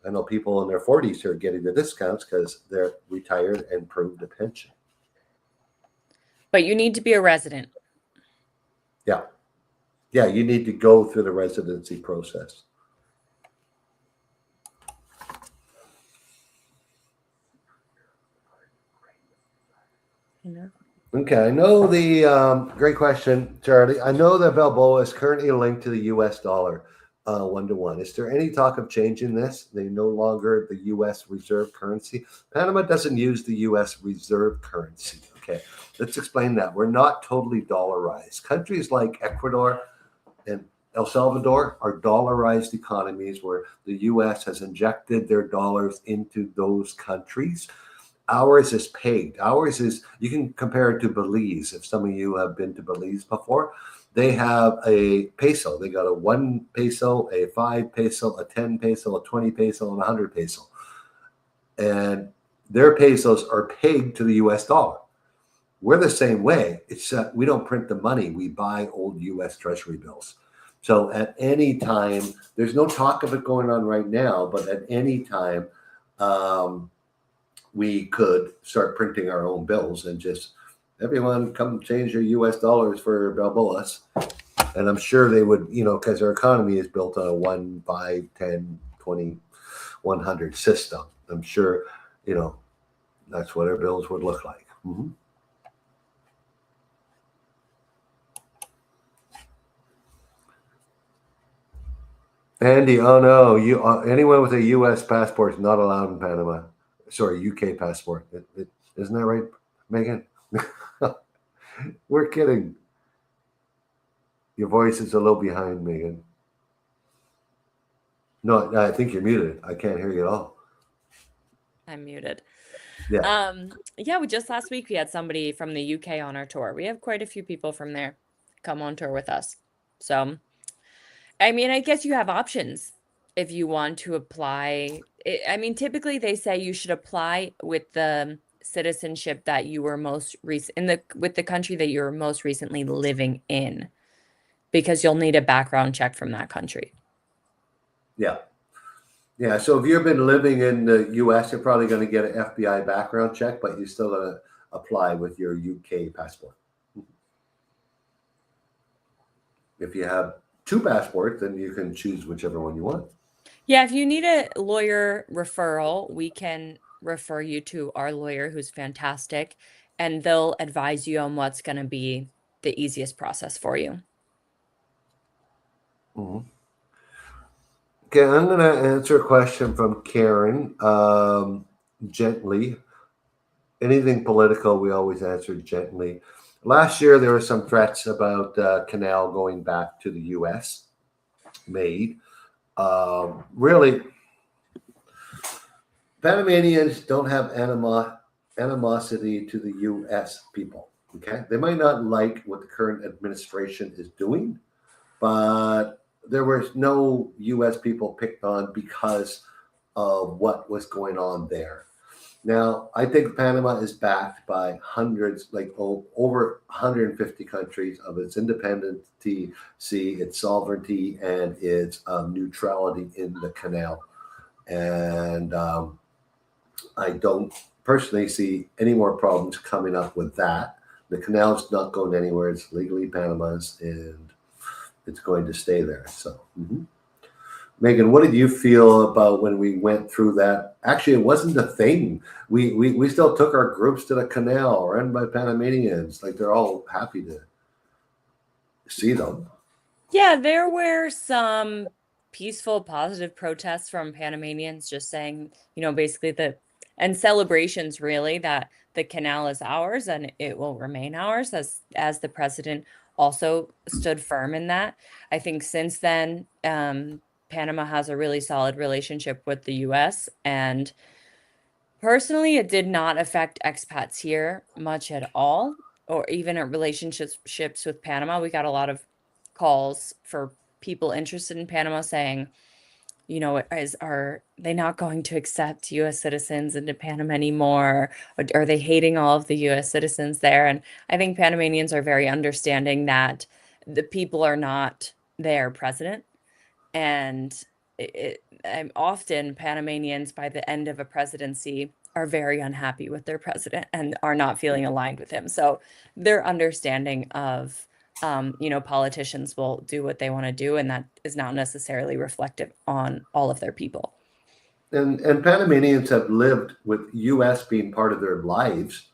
I know people in their 40s who are getting the discounts because they're retired and proved a pension. But you need to be a resident. Yeah. Yeah, you need to go through the residency process. Okay, I know the great question, Charlie. I know that Balboa is currently linked to the U.S. dollar 1-to-1. Is there any talk of changing this? They no longer the U.S. reserve currency. Panama doesn't use the U.S. reserve currency. Okay, let's explain that. We're not totally dollarized. Countries like Ecuador and El Salvador are dollarized economies where the U.S. has injected their dollars into those countries. Ours is pegged. Ours is, you can compare it to Belize. If some of you have been to Belize before, they have a peso. They got a 1 peso, a 5 peso, a 10 peso, a 20 peso, and a 100 peso. And their pesos are pegged to the US dollar. We're the same way. It's we don't print the money. We buy old US Treasury bills. So at any time, there's no talk of it going on right now, but at any time, we could start printing our own bills and just everyone come change your US dollars for Balboas. And I'm sure they would, because our economy is built on a 1, 5, 10, 20, 100 system. I'm sure, that's what our bills would look like. Mm-hmm. Andy, oh no, you anyone with a U.S. passport is not allowed in Panama. Sorry, UK passport. Isn't that right, Megan? We're kidding. Your voice is a little behind, Megan. No, I think you're muted. I can't hear you at all. I'm muted. Yeah. Yeah, just last week we had somebody from the UK on our tour. We have quite a few people from there come on tour with us. So, I mean, I guess you have options if you want to apply. I mean, typically they say you should apply with the citizenship that you were most recent in the with the country that you were most recently living in, because you'll need a background check from that country. Yeah. Yeah. So if you've been living in the U.S., you're probably going to get an FBI background check, but you're still going to apply with your UK passport. If you have two passports, then you can choose whichever one you want. Yeah, if you need a lawyer referral, we can refer you to our lawyer who's fantastic, and they'll advise you on what's going to be the easiest process for you. Mhm. Okay, I'm going to answer a question from Karen gently. Anything political, we always answer gently. Last year, there were some threats about canal going back to the U.S. made. Really, Panamanians don't have animosity to the U.S. people. Okay, they might not like what the current administration is doing, but there was no U.S. people picked on because of what was going on there. Now, I think Panama is backed by hundreds, like over 150 countries of its independence, its sovereignty, and its neutrality in the canal. And I don't personally see any more problems coming up with that. The canal's not going anywhere. It's legally Panama's, and it's going to stay there. So, Megan, what did you feel about when we went through that? Actually, it wasn't a thing. We still took our groups to the canal run by Panamanians. Like they're all happy to see them. Yeah, there were some peaceful, positive protests from Panamanians just saying, basically and celebrations really that the canal is ours and it will remain ours, as the president also stood firm in that. I think since then, Panama has a really solid relationship with the US, and personally, it did not affect expats here much at all, or even our relationships with Panama. We got a lot of calls for people interested in Panama saying, are they not going to accept US citizens into Panama anymore? Or are they hating all of the US citizens there? And I think Panamanians are very understanding that the people are not their president. And I'm often Panamanians by the end of a presidency are very unhappy with their president and are not feeling aligned with him. So their understanding of, politicians will do what they want to do, and that is not necessarily reflective on all of their people. And Panamanians have lived with U.S. being part of their lives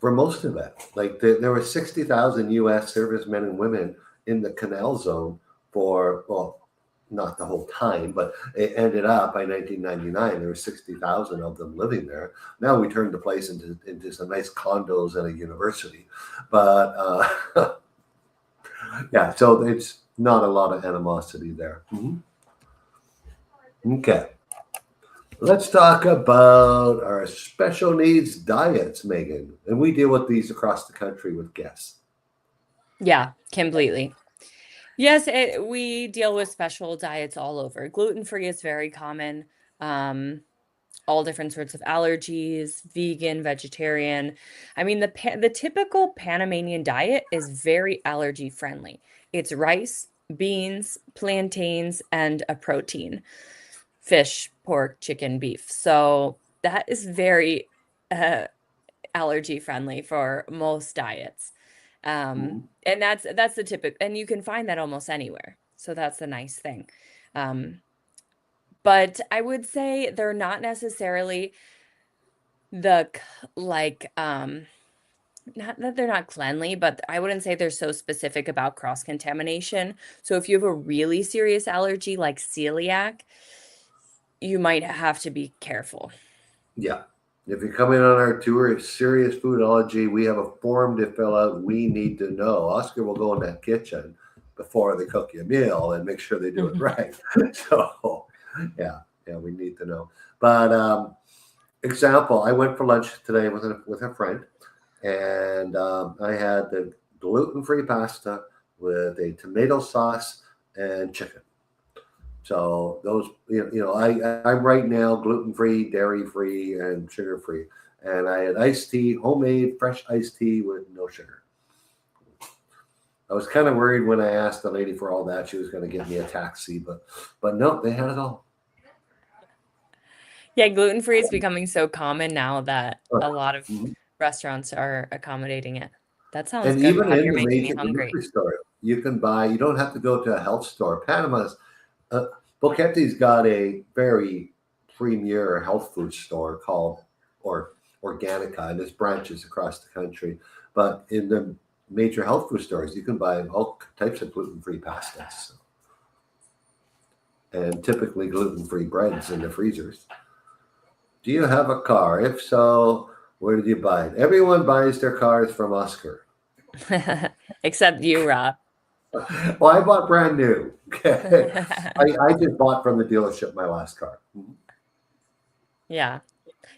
for most of it. Like there were 60,000 U.S. servicemen and women in the canal zone for, well, not the whole time, but it ended up by 1999, there were 60,000 of them living there. Now we turned the place into some nice condos and a university. But yeah, so it's not a lot of animosity there. Okay. Let's talk about our special needs diets, Megan. And we deal with these across the country with guests. Yeah, completely. Yes, we deal with special diets all over. Gluten-free is very common. All different sorts of allergies, vegan, vegetarian. I mean, the typical Panamanian diet is very allergy friendly. It's rice, beans, plantains, and a protein: fish, pork, chicken, beef. So that is very allergy friendly for most diets. And that's the typical, and you can find that almost anywhere. So that's the nice thing. But I would say they're not necessarily the like not that they're not cleanly, but I wouldn't say they're so specific about cross contamination. So if you have a really serious allergy like celiac, you might have to be careful. Yeah. If you're coming on our tour, it's serious food allergy. We have a form to fill out. We need to know. Oscar will go in that kitchen before they cook you a meal and make sure they do it right. So, yeah, we need to know. But example, I went for lunch today with a friend, and I had the gluten-free pasta with a tomato sauce and chicken. So those, I'm right now gluten free, dairy free, and sugar free. And I had iced tea, homemade fresh iced tea with no sugar. I was kind of worried when I asked the lady for all that; she was going to give me a taxi, but no, they had it all. Yeah, gluten-free is becoming so common now that a lot of Mhm. restaurants are accommodating it. That sounds And good. even Wow, in you're the making me major hungry. grocery store, you can buy. You don't have to go to a health store. Panama's uh, Boquete's got a very premier health food store called or Organica, and there's branches across the country. But in the major health food stores, you can buy all types of gluten-free pastas and typically gluten-free breads in the freezers. Do you have a car? If so, where did you buy it? Everyone buys their cars from Oscar. Except you, Rob. Well, I bought brand new. Okay. I just bought from the dealership my last car. Mhm. Yeah.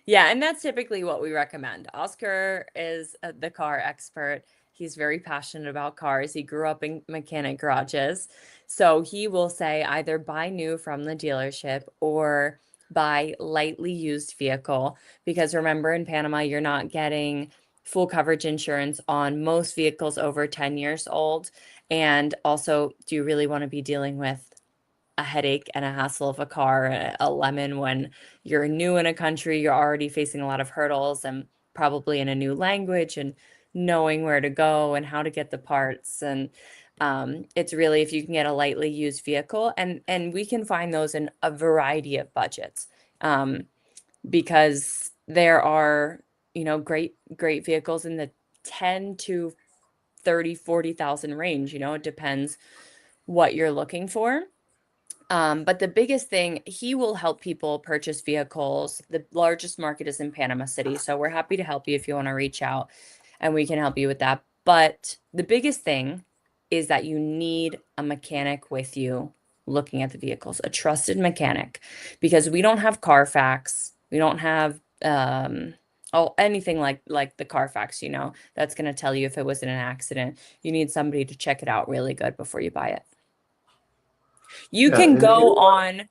Yeah, and that's typically what we recommend. Oscar is the car expert. He's very passionate about cars. He grew up in mechanic garages. So he will say either buy new from the dealership or buy lightly used vehicle. Because remember, in Panama, you're not getting full coverage insurance on most vehicles over 10 years old. And also, do you really want to be dealing with a headache and a hassle of a car, a lemon when you're new in a country, you're already facing a lot of hurdles and probably in a new language and knowing where to go and how to get the parts. And it's really if you can get a lightly used vehicle, and we can find those in a variety of budgets, because there are great vehicles in the 10 to 30, 40,000 range. It depends what you're looking for. But the biggest thing, he will help people purchase vehicles. The largest market is in Panama City. So we're happy to help you if you want to reach out and we can help you with that. But the biggest thing is that you need a mechanic with you looking at the vehicles, a trusted mechanic, because we don't have Carfax. We don't have anything like the Carfax, that's going to tell you if it was in an accident. You need somebody to check it out really good before you buy it. You Yeah, can and if you go on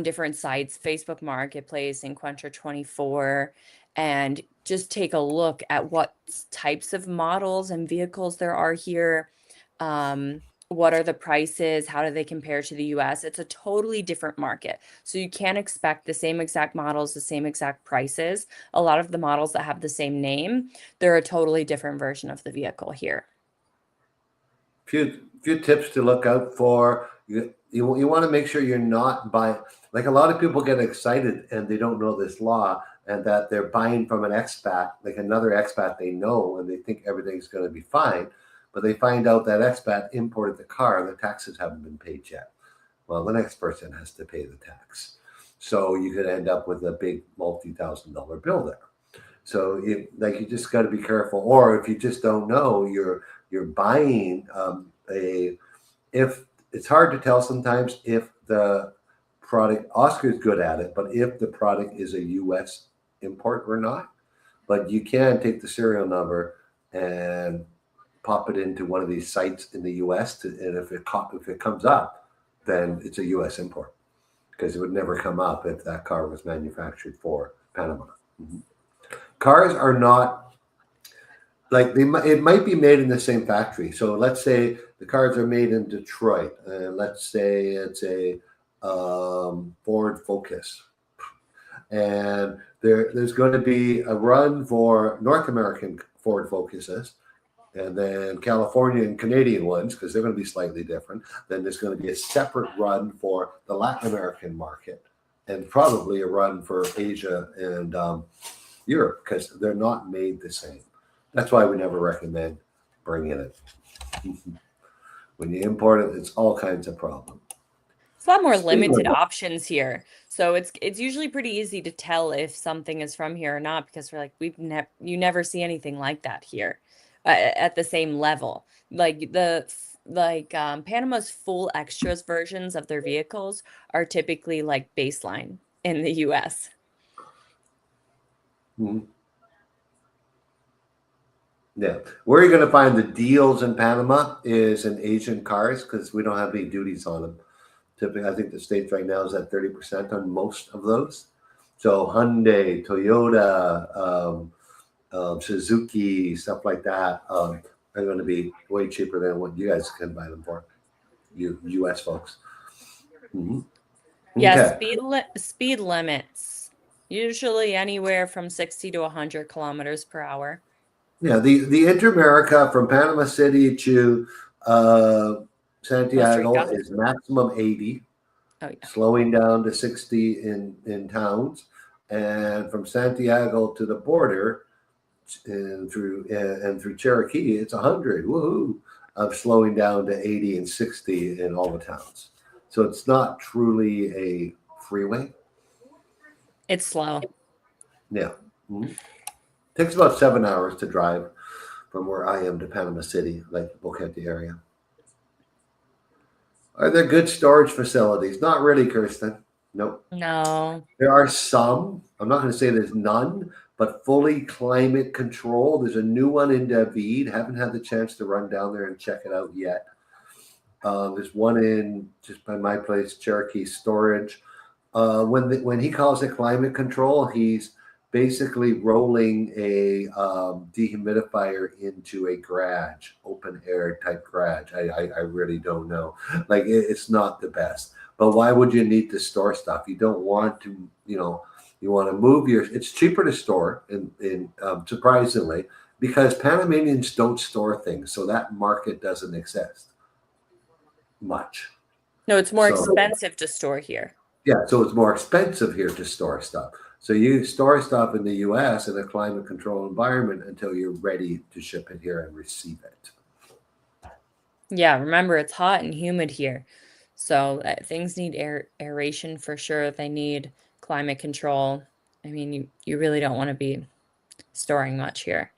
different sites, Facebook Marketplace, Encuentra24, and just take a look at what types of models and vehicles there are here. What are the prices? How do they compare to the US? It's a totally different market. So you can't expect the same exact models, the same exact prices. A lot of the models that have the same name, they're a totally different version of the vehicle here. few tips to look out for. You want to make sure you're not buying. Like a lot of people get excited and they don't know this law and that they're buying from an expat, like another expat they know, and they think everything's going to be fine. But they find out that expat imported the car and the taxes haven't been paid yet. Well, the next person has to pay the tax. So you could end up with a big multi-thousand-dollar bill there. So you just got to be careful. Or if you just don't know, you're buying a if it's hard to tell sometimes if the product Oscar's good at it, but if the product is a U.S. import or not. But you can take the serial number and pop it into one of these sites in the U.S. And if it comes up, then it's a U.S. import because it would never come up if that car was manufactured for Panama. Mhm. Cars are not like it might be made in the same factory. So let's say the cars are made in Detroit, and let's say it's a Ford Focus, and there's going to be a run for North American Ford Focuses, and then California and Canadian ones because they're going to be slightly different. Then there's going to be a separate run for the Latin American market, and probably a run for Asia and Europe because they're not made the same. That's why we never recommend bringing it. When you import it, it's all kinds of problems. It's a lot more Speed limited limit. options here. So it's usually pretty easy to tell if something is from here or not because we're like you never see anything like that here at the same level. Like Panama's full extras versions of their vehicles are typically like baseline in the US. Mhm. Yeah. Where you're going to find the deals in Panama is in Asian cars because we don't have any duties on them. Typically, I think the States right now is at 30% on most of those. So Hyundai, Toyota, Suzuki, stuff like that are going to be way cheaper than what you guys can buy them for, you U.S. folks. Mhm. Yeah, Okay. speed limits usually anywhere from 60 to 100 kilometers per hour. Yeah, the Interamerica from Panama City to uh, Costa Santiago Rica. is maximum 80, Oh yeah. slowing down to 60 in towns. And from Santiago to the border and through Cherokee, it's 100. Woohoo! Of slowing down to 80 and 60 in all the towns. So it's not truly a freeway. It's slow. Yeah. Mhm. Takes about 7 hours to drive from where I am to Panama City, like the Boquete area. Are there good storage facilities? Not really, Kirsten. Nope. No. There are some. I'm not going to say there's none, but fully climate control. There's a new one in David. Haven't had the chance to run down there and check it out yet. There's one in just by my place, Cherokee Storage. When he calls it climate control, he's basically rolling a dehumidifier into a garage, open air type garage. I really don't know. Like it's not the best. But why would you need to store stuff? You don't want to, you want to move your. It's cheaper to store, in surprisingly, because Panamanians don't store things, so that market doesn't exist much. No, it's more So expensive to store here. yeah, so it's more expensive here to store stuff. So you store stuff in the U.S. in a climate controlled environment until you're ready to ship it here and receive it. Yeah, remember it's hot and humid here. So things need aeration for sure. They need climate control. I mean, you really don't want to be storing much here.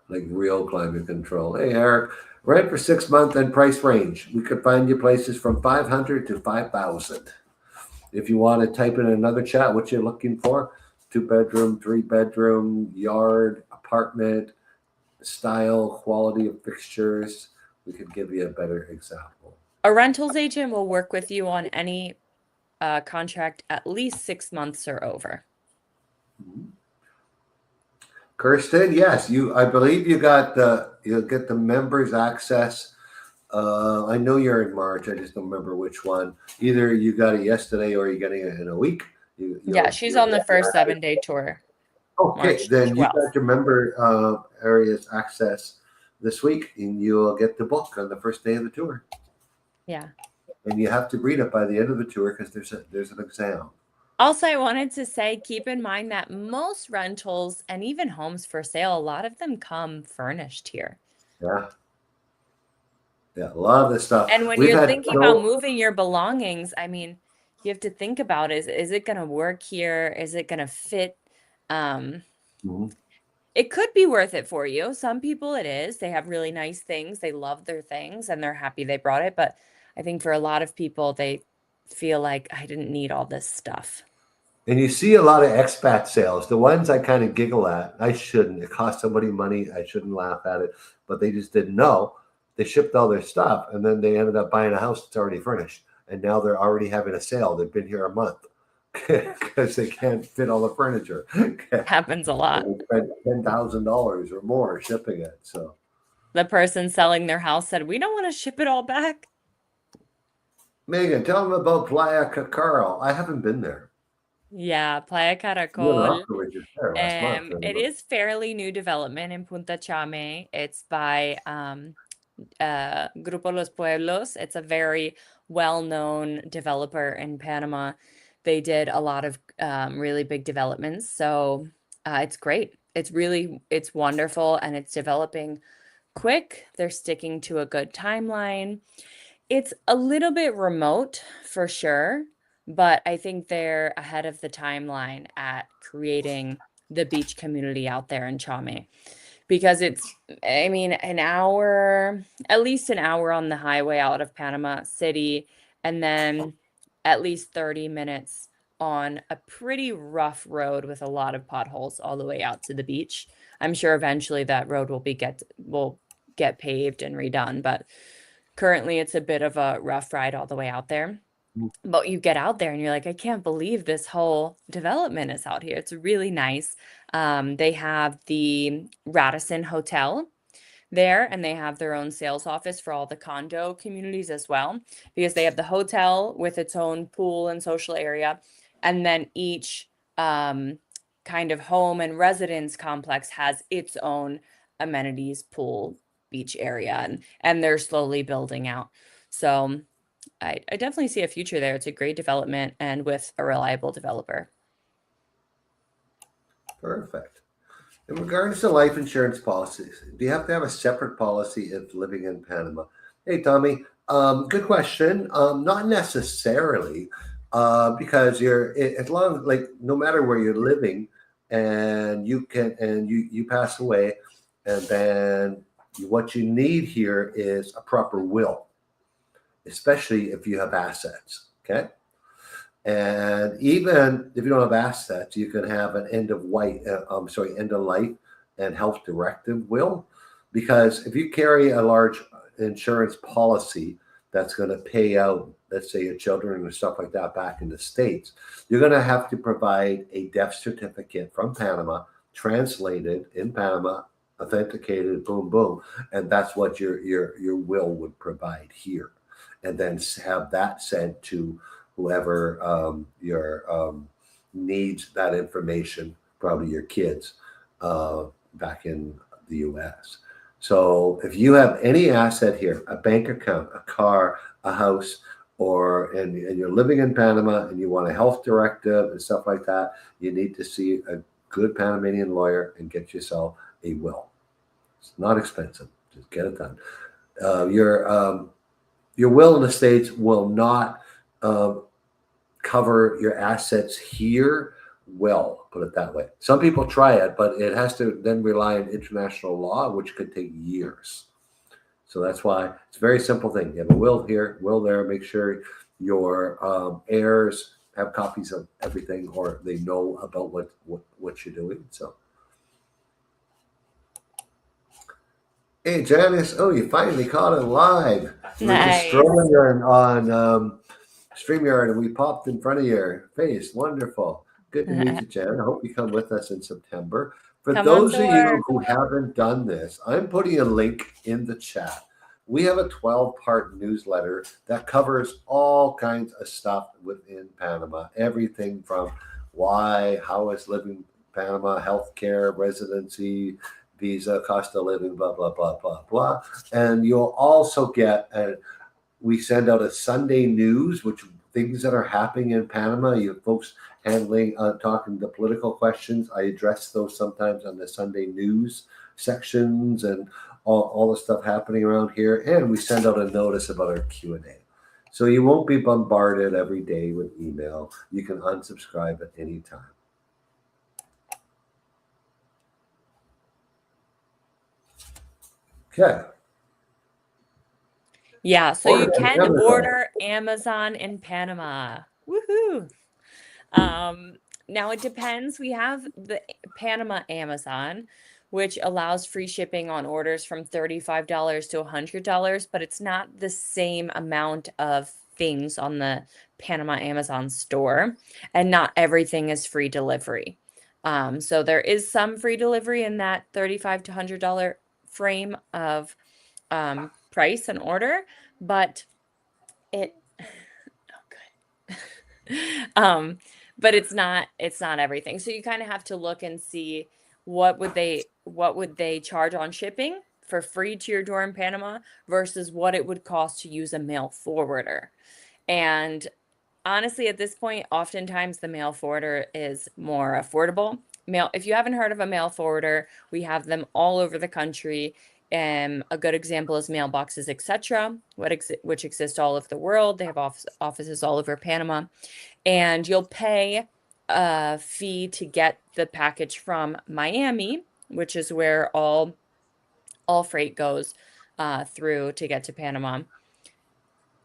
Like real climate control. Hey, Eric, rent for 6 months and price range. We could find you places from 500 to 5,000. If you want to type in another chat, what you're looking for, 2 bedroom, 3 bedroom, yard, apartment, style, quality of fixtures, we could give you a better example. A rentals agent will work with you on any contract at least 6 months or over. Mhm. Kirsten, yes, I believe you'll get the members access. I know you're in March. I just don't remember which one. Either you got it yesterday or you're getting it in a week. Yeah, she's on the first 7-day tour, Okay, March then you 12th. got your member areas access this week, and you'll get the book on the first day of the tour. Yeah. And you have to read it by the end of the tour because there's an exam. Also, I wanted to say, keep in mind that most rentals and even homes for sale, a lot of them come furnished here. Yeah. Yeah, a lot of this stuff. And when We've you're had thinking about moving your belongings, I mean, you have to think about is it going to work here? Is it going to fit? Mhm. It could be worth it for you. Some people it is. They have really nice things. They love their things and they're happy they brought it. But I think for a lot of people, they feel like I didn't need all this stuff. And you see a lot of expat sales. The ones I kind of giggle at, I shouldn't. It cost somebody money. I shouldn't laugh at it, but they just didn't know. They shipped all their stuff, and then they ended up buying a house that's already furnished, and now they're already having a sale. They've been here a month because they can't fit all the furniture. Happens a lot. They spent $10,000 or more shipping it. So The person selling their house said, "We don't want to ship it all back." Megan, tell them about Playa Cacaro. I haven't been there. Yeah, Playa You and Caracol. Oscar were just there last month. It is fairly new development in Punta Chame. It's by Grupo Los Pueblos. It's a very well-known developer in Panama. They did a lot of really big developments. So It's great. It's wonderful, and it's developing quick. They're sticking to a good timeline. It's a little bit remote for sure, but I think they're ahead of the timeline at creating the beach community out there in Chame, because I mean, an hour, at least an hour on the highway out of Panama City, and then at least 30 minutes on a pretty rough road with a lot of potholes all the way out to the beach. I'm sure eventually that road will get paved and redone, but currently it's a bit of a rough ride all the way out there. But you get out there and you're like, I can't believe this whole development is out here. It's really nice. They have the Radisson Hotel there, and they have their own sales office for all the condo communities as well, because they have the hotel with its own pool and social area, and then each kind of home and residence complex has its own amenities, pool, beach area, and they're slowly building out. So I definitely see a future there. It's a great development and with a reliable developer. Perfect. In regards to life insurance policies, do you have to have a separate policy if living in Panama? Hey, Tommy, good question. Not necessarily, because as long like no matter where you're living, and you pass away, and then what you need here is a proper will, especially if you have assets. Okay. And even if you don't have assets, you can have an end of life and health directive will, because if you carry a large insurance policy that's going to pay out, let's say your children and stuff like that back in the States, you're going to have to provide a death certificate from Panama, translated in Panama, authenticated, boom, boom, and that's what your will would provide here, and then have that sent to whoever needs that information, probably your kids, back in the U.S. So if you have any asset here, a bank account, a car, a house, and you're living in Panama and you want a health directive and stuff like that, you need to see a good Panamanian lawyer and get yourself a will. It's not expensive. Just get it done. Your will in the States will not cover your assets here well, put it that way. Some people try it, but it has to then rely on international law, which could take years. So that's why it's a very simple thing. You have a will here, will there. Make sure your heirs have copies of everything, or they know about what you're doing. So, hey Janice, oh, you finally caught it live. We were just Nice. strolling on StreamYard, and we popped in front of your face. Wonderful. Good to meet you, Jan. I hope you come with us in September. For Come on those of tour. you who haven't done this, I'm putting a link in the chat. We have a 12-part newsletter that covers all kinds of stuff within Panama. Everything from how is living in Panama, healthcare, residency, visa, cost of living, blah, blah, blah, blah, blah. And you'll also get we send out a Sunday news, which things that are happening in Panama. You have folks handling, talking the political questions. I address those sometimes on the Sunday news sections and all the stuff happening around here. And we send out a notice about our Q&A. So you won't be bombarded every day with email. You can unsubscribe at any time. Okay. Yeah, so you can Amazon. order Amazon in Panama. Woohoo! Now it depends. We have the Panama Amazon, which allows free shipping on orders from $35 to $100, but it's not the same amount of things on the Panama Amazon store, and not everything is free delivery. So there is some free delivery in that $35 to $100 frame of price and order, but it oh good. But it's not everything. So you kind of have to look and see what would they charge on shipping for free to your door in Panama versus what it would cost to use a mail forwarder. And honestly, at this point, oftentimes the mail forwarder is more affordable mail. If you haven't heard of a mail forwarder, we have them all over the country. A good example is Mailboxes, etc., which exist all over the world. They have offices all over Panama, and you'll pay a fee to get the package from Miami, which is where all freight goes through to get to Panama,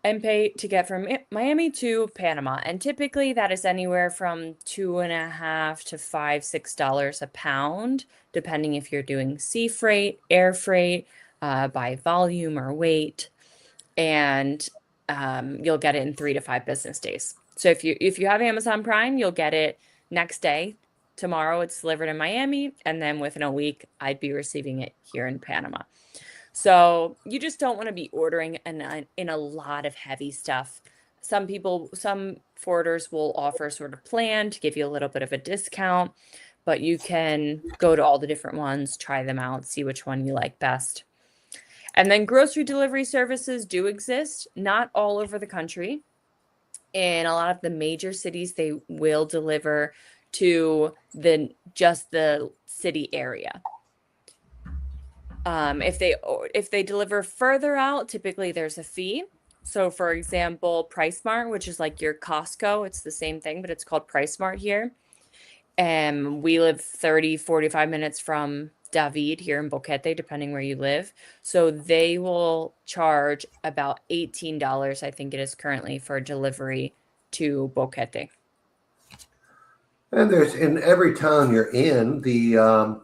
and pay to get from Miami to Panama. And typically that is anywhere from $2.50 to $6 a pound, depending if you're doing sea freight, air freight, by volume or weight. And you'll get it in 3 to 5 business days. So if you have Amazon Prime, you'll get it next day. Tomorrow it's delivered in Miami, and then within a week I'd be receiving it here in Panama. So you just don't want to be ordering in a lot of heavy stuff. Some forwarders will offer sort of plan to give you a little bit of a discount, but you can go to all the different ones, try them out, see which one you like best. And then grocery delivery services do exist, not all over the country. In a lot of the major cities, they will deliver to just the city area. If they deliver further out, typically there's a fee. So for example, PriceSmart, which is like your Costco, it's the same thing, but it's called PriceSmart here. And we live 30, 45 minutes from David here in Boquete, depending where you live. So they will charge about $18, I think it is currently, for delivery to Boquete. And there's in every town you're in, the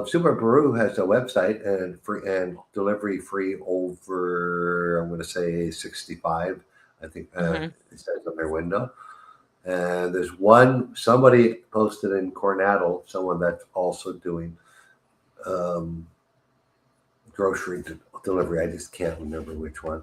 Super Brew has a website and free and delivery free over, I'm going to say 65. I think it says on their window. And there's somebody posted in Coronado, someone that's also doing grocery delivery. I just can't remember which one.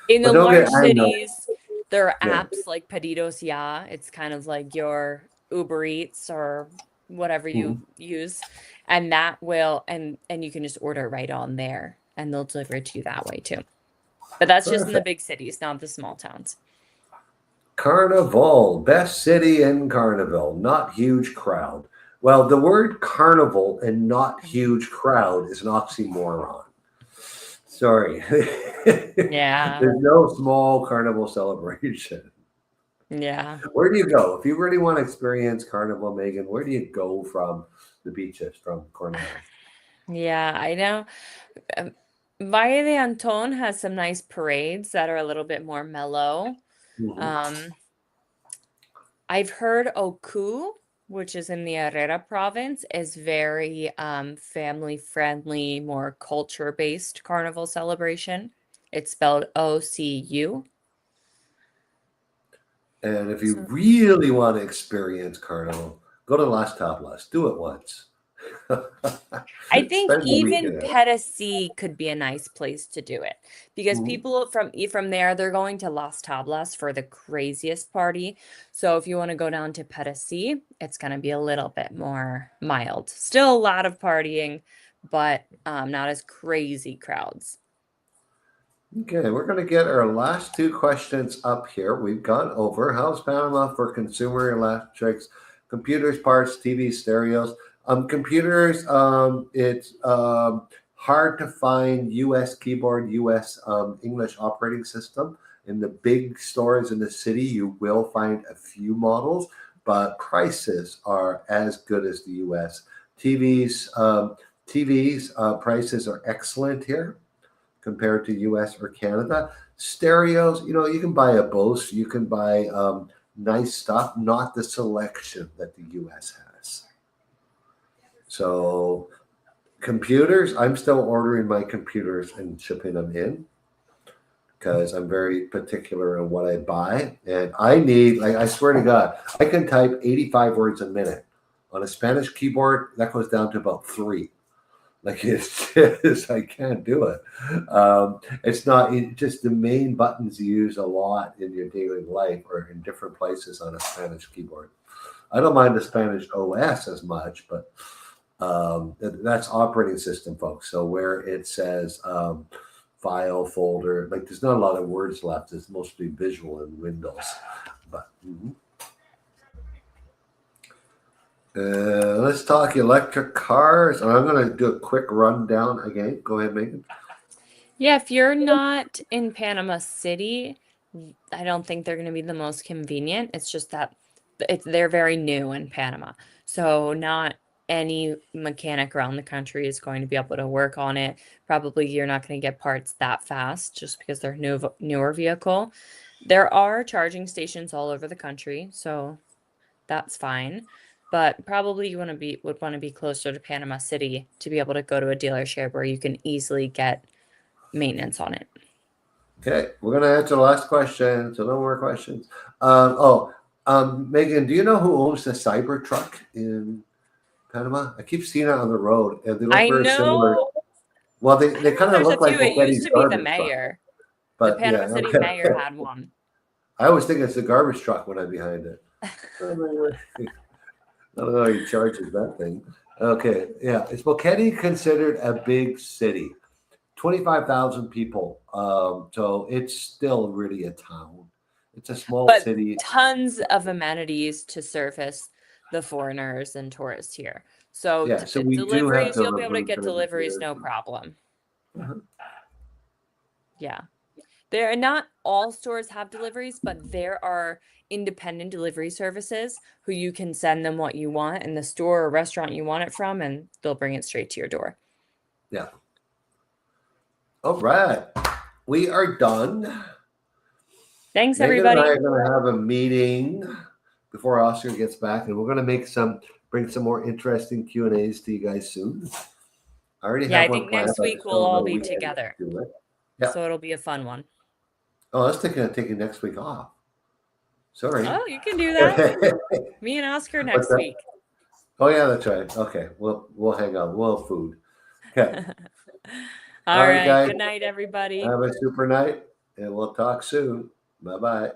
In But the don't large get angry. cities, there are Yeah. apps like Pedidos Ya. It's kind of like your Uber Eats or whatever you use, and that will and you can just order right on there, and they'll deliver it to you that way too. But that's just in the Perfect. big cities, not the small towns. Carnival, best city in Carnival, not huge crowd. Well, the word carnival and not huge crowd is an oxymoron. Sorry. Yeah. There's no small carnival celebration. Yeah. Where do you go? If you really want to experience carnival, Megan, where do you go from the beaches, from Coronado? Yeah, I know. Valle de Anton has some nice parades that are a little bit more mellow. Mhm. I've heard Oku, which is in the Herrera province, is very family friendly, more culture based carnival celebration. It's spelled OCU. And if you So really want to experience carnival, go to Las Tablas. Do it once. I think Spend the even weekend. Petasi could be a nice place to do it because Mhm. people from there, they're going to Las Tablas for the craziest party. So if you want to go down to Petasi, it's going to be a little bit more mild. Still a lot of partying, but not as crazy crowds. Okay, we're going to get our last two questions up here. We've gone over how's Panama for consumer electrics, computers, parts, TVs, stereos. Computers, it's hard to find US keyboard, US English operating system. In the big stores in the city, you will find a few models, but prices are as good as the US. TVs prices are excellent here compared to US or Canada. Stereos, you can buy a Bose, you can buy nice stuff, not the selection that the US has. So computers, I'm still ordering my computers and shipping them in because I'm very particular on what I buy. And I need, like, I swear to God, I can type 85 words a minute. On a Spanish keyboard, that goes down to about 3. Like it's just, I can't do it. It's not just the main buttons you use a lot in your daily life or in different places on a Spanish keyboard. I don't mind the Spanish OS as much, but that's operating system, folks. So where it says file folder, like there's not a lot of words left. It's mostly visual in Windows. But Let's talk electric cars. I'm going to do a quick rundown again. Go ahead, Megan. Yeah, if you're not in Panama City, I don't think they're going to be the most convenient. It's just that they're very new in Panama. So not any mechanic around the country is going to be able to work on it. Probably you're not going to get parts that fast just because they're newer vehicle. There are charging stations all over the country, so that's fine. But probably you would want to be closer to Panama City to be able to go to a dealership where you can easily get maintenance on it. Okay, we're going to answer the last question, so no more questions. Megan, do you know who owns the Cybertruck in Panama? I keep seeing it on the road, and they look I very similar. know. Well, I they know kind of there's a look like few. It used Bochetti's to be the garbage truck. mayor. The But Panama yeah, City okay. mayor had one. I always think it's the garbage truck when I'm behind it. I don't know how he charges that thing. Okay, yeah. Is Bocchetti considered a big city? 25,000 people. So it's still really a town. It's a small But city. tons of amenities to service the foreigners and tourists here. So Yeah, so we do have deliveries, you'll be able to delivery get deliveries services. no problem. Uh-huh. Yeah. There are not all stores have deliveries, but there are independent delivery services who you can send them what you want in the store or restaurant you want it from, and they'll bring it straight to your door. Yeah. All right. We are done. Thanks, Megan and I everybody. are going to have a meeting before Oscar gets back, and we're going to bring some more interesting Q&As to you guys soon. I already Yeah, have I one think planned. next I week just we'll don't know all be when to together. do it. Yeah. So it'll be a fun one. Oh, I was thinking of taking next week off. Sorry. Oh, you can do that. Me and Oscar next week. Oh yeah, that's right. Okay, we'll hang out. We'll have food. Okay. All right. guys. Good night, everybody. Have a super night, and we'll talk soon. Bye-bye.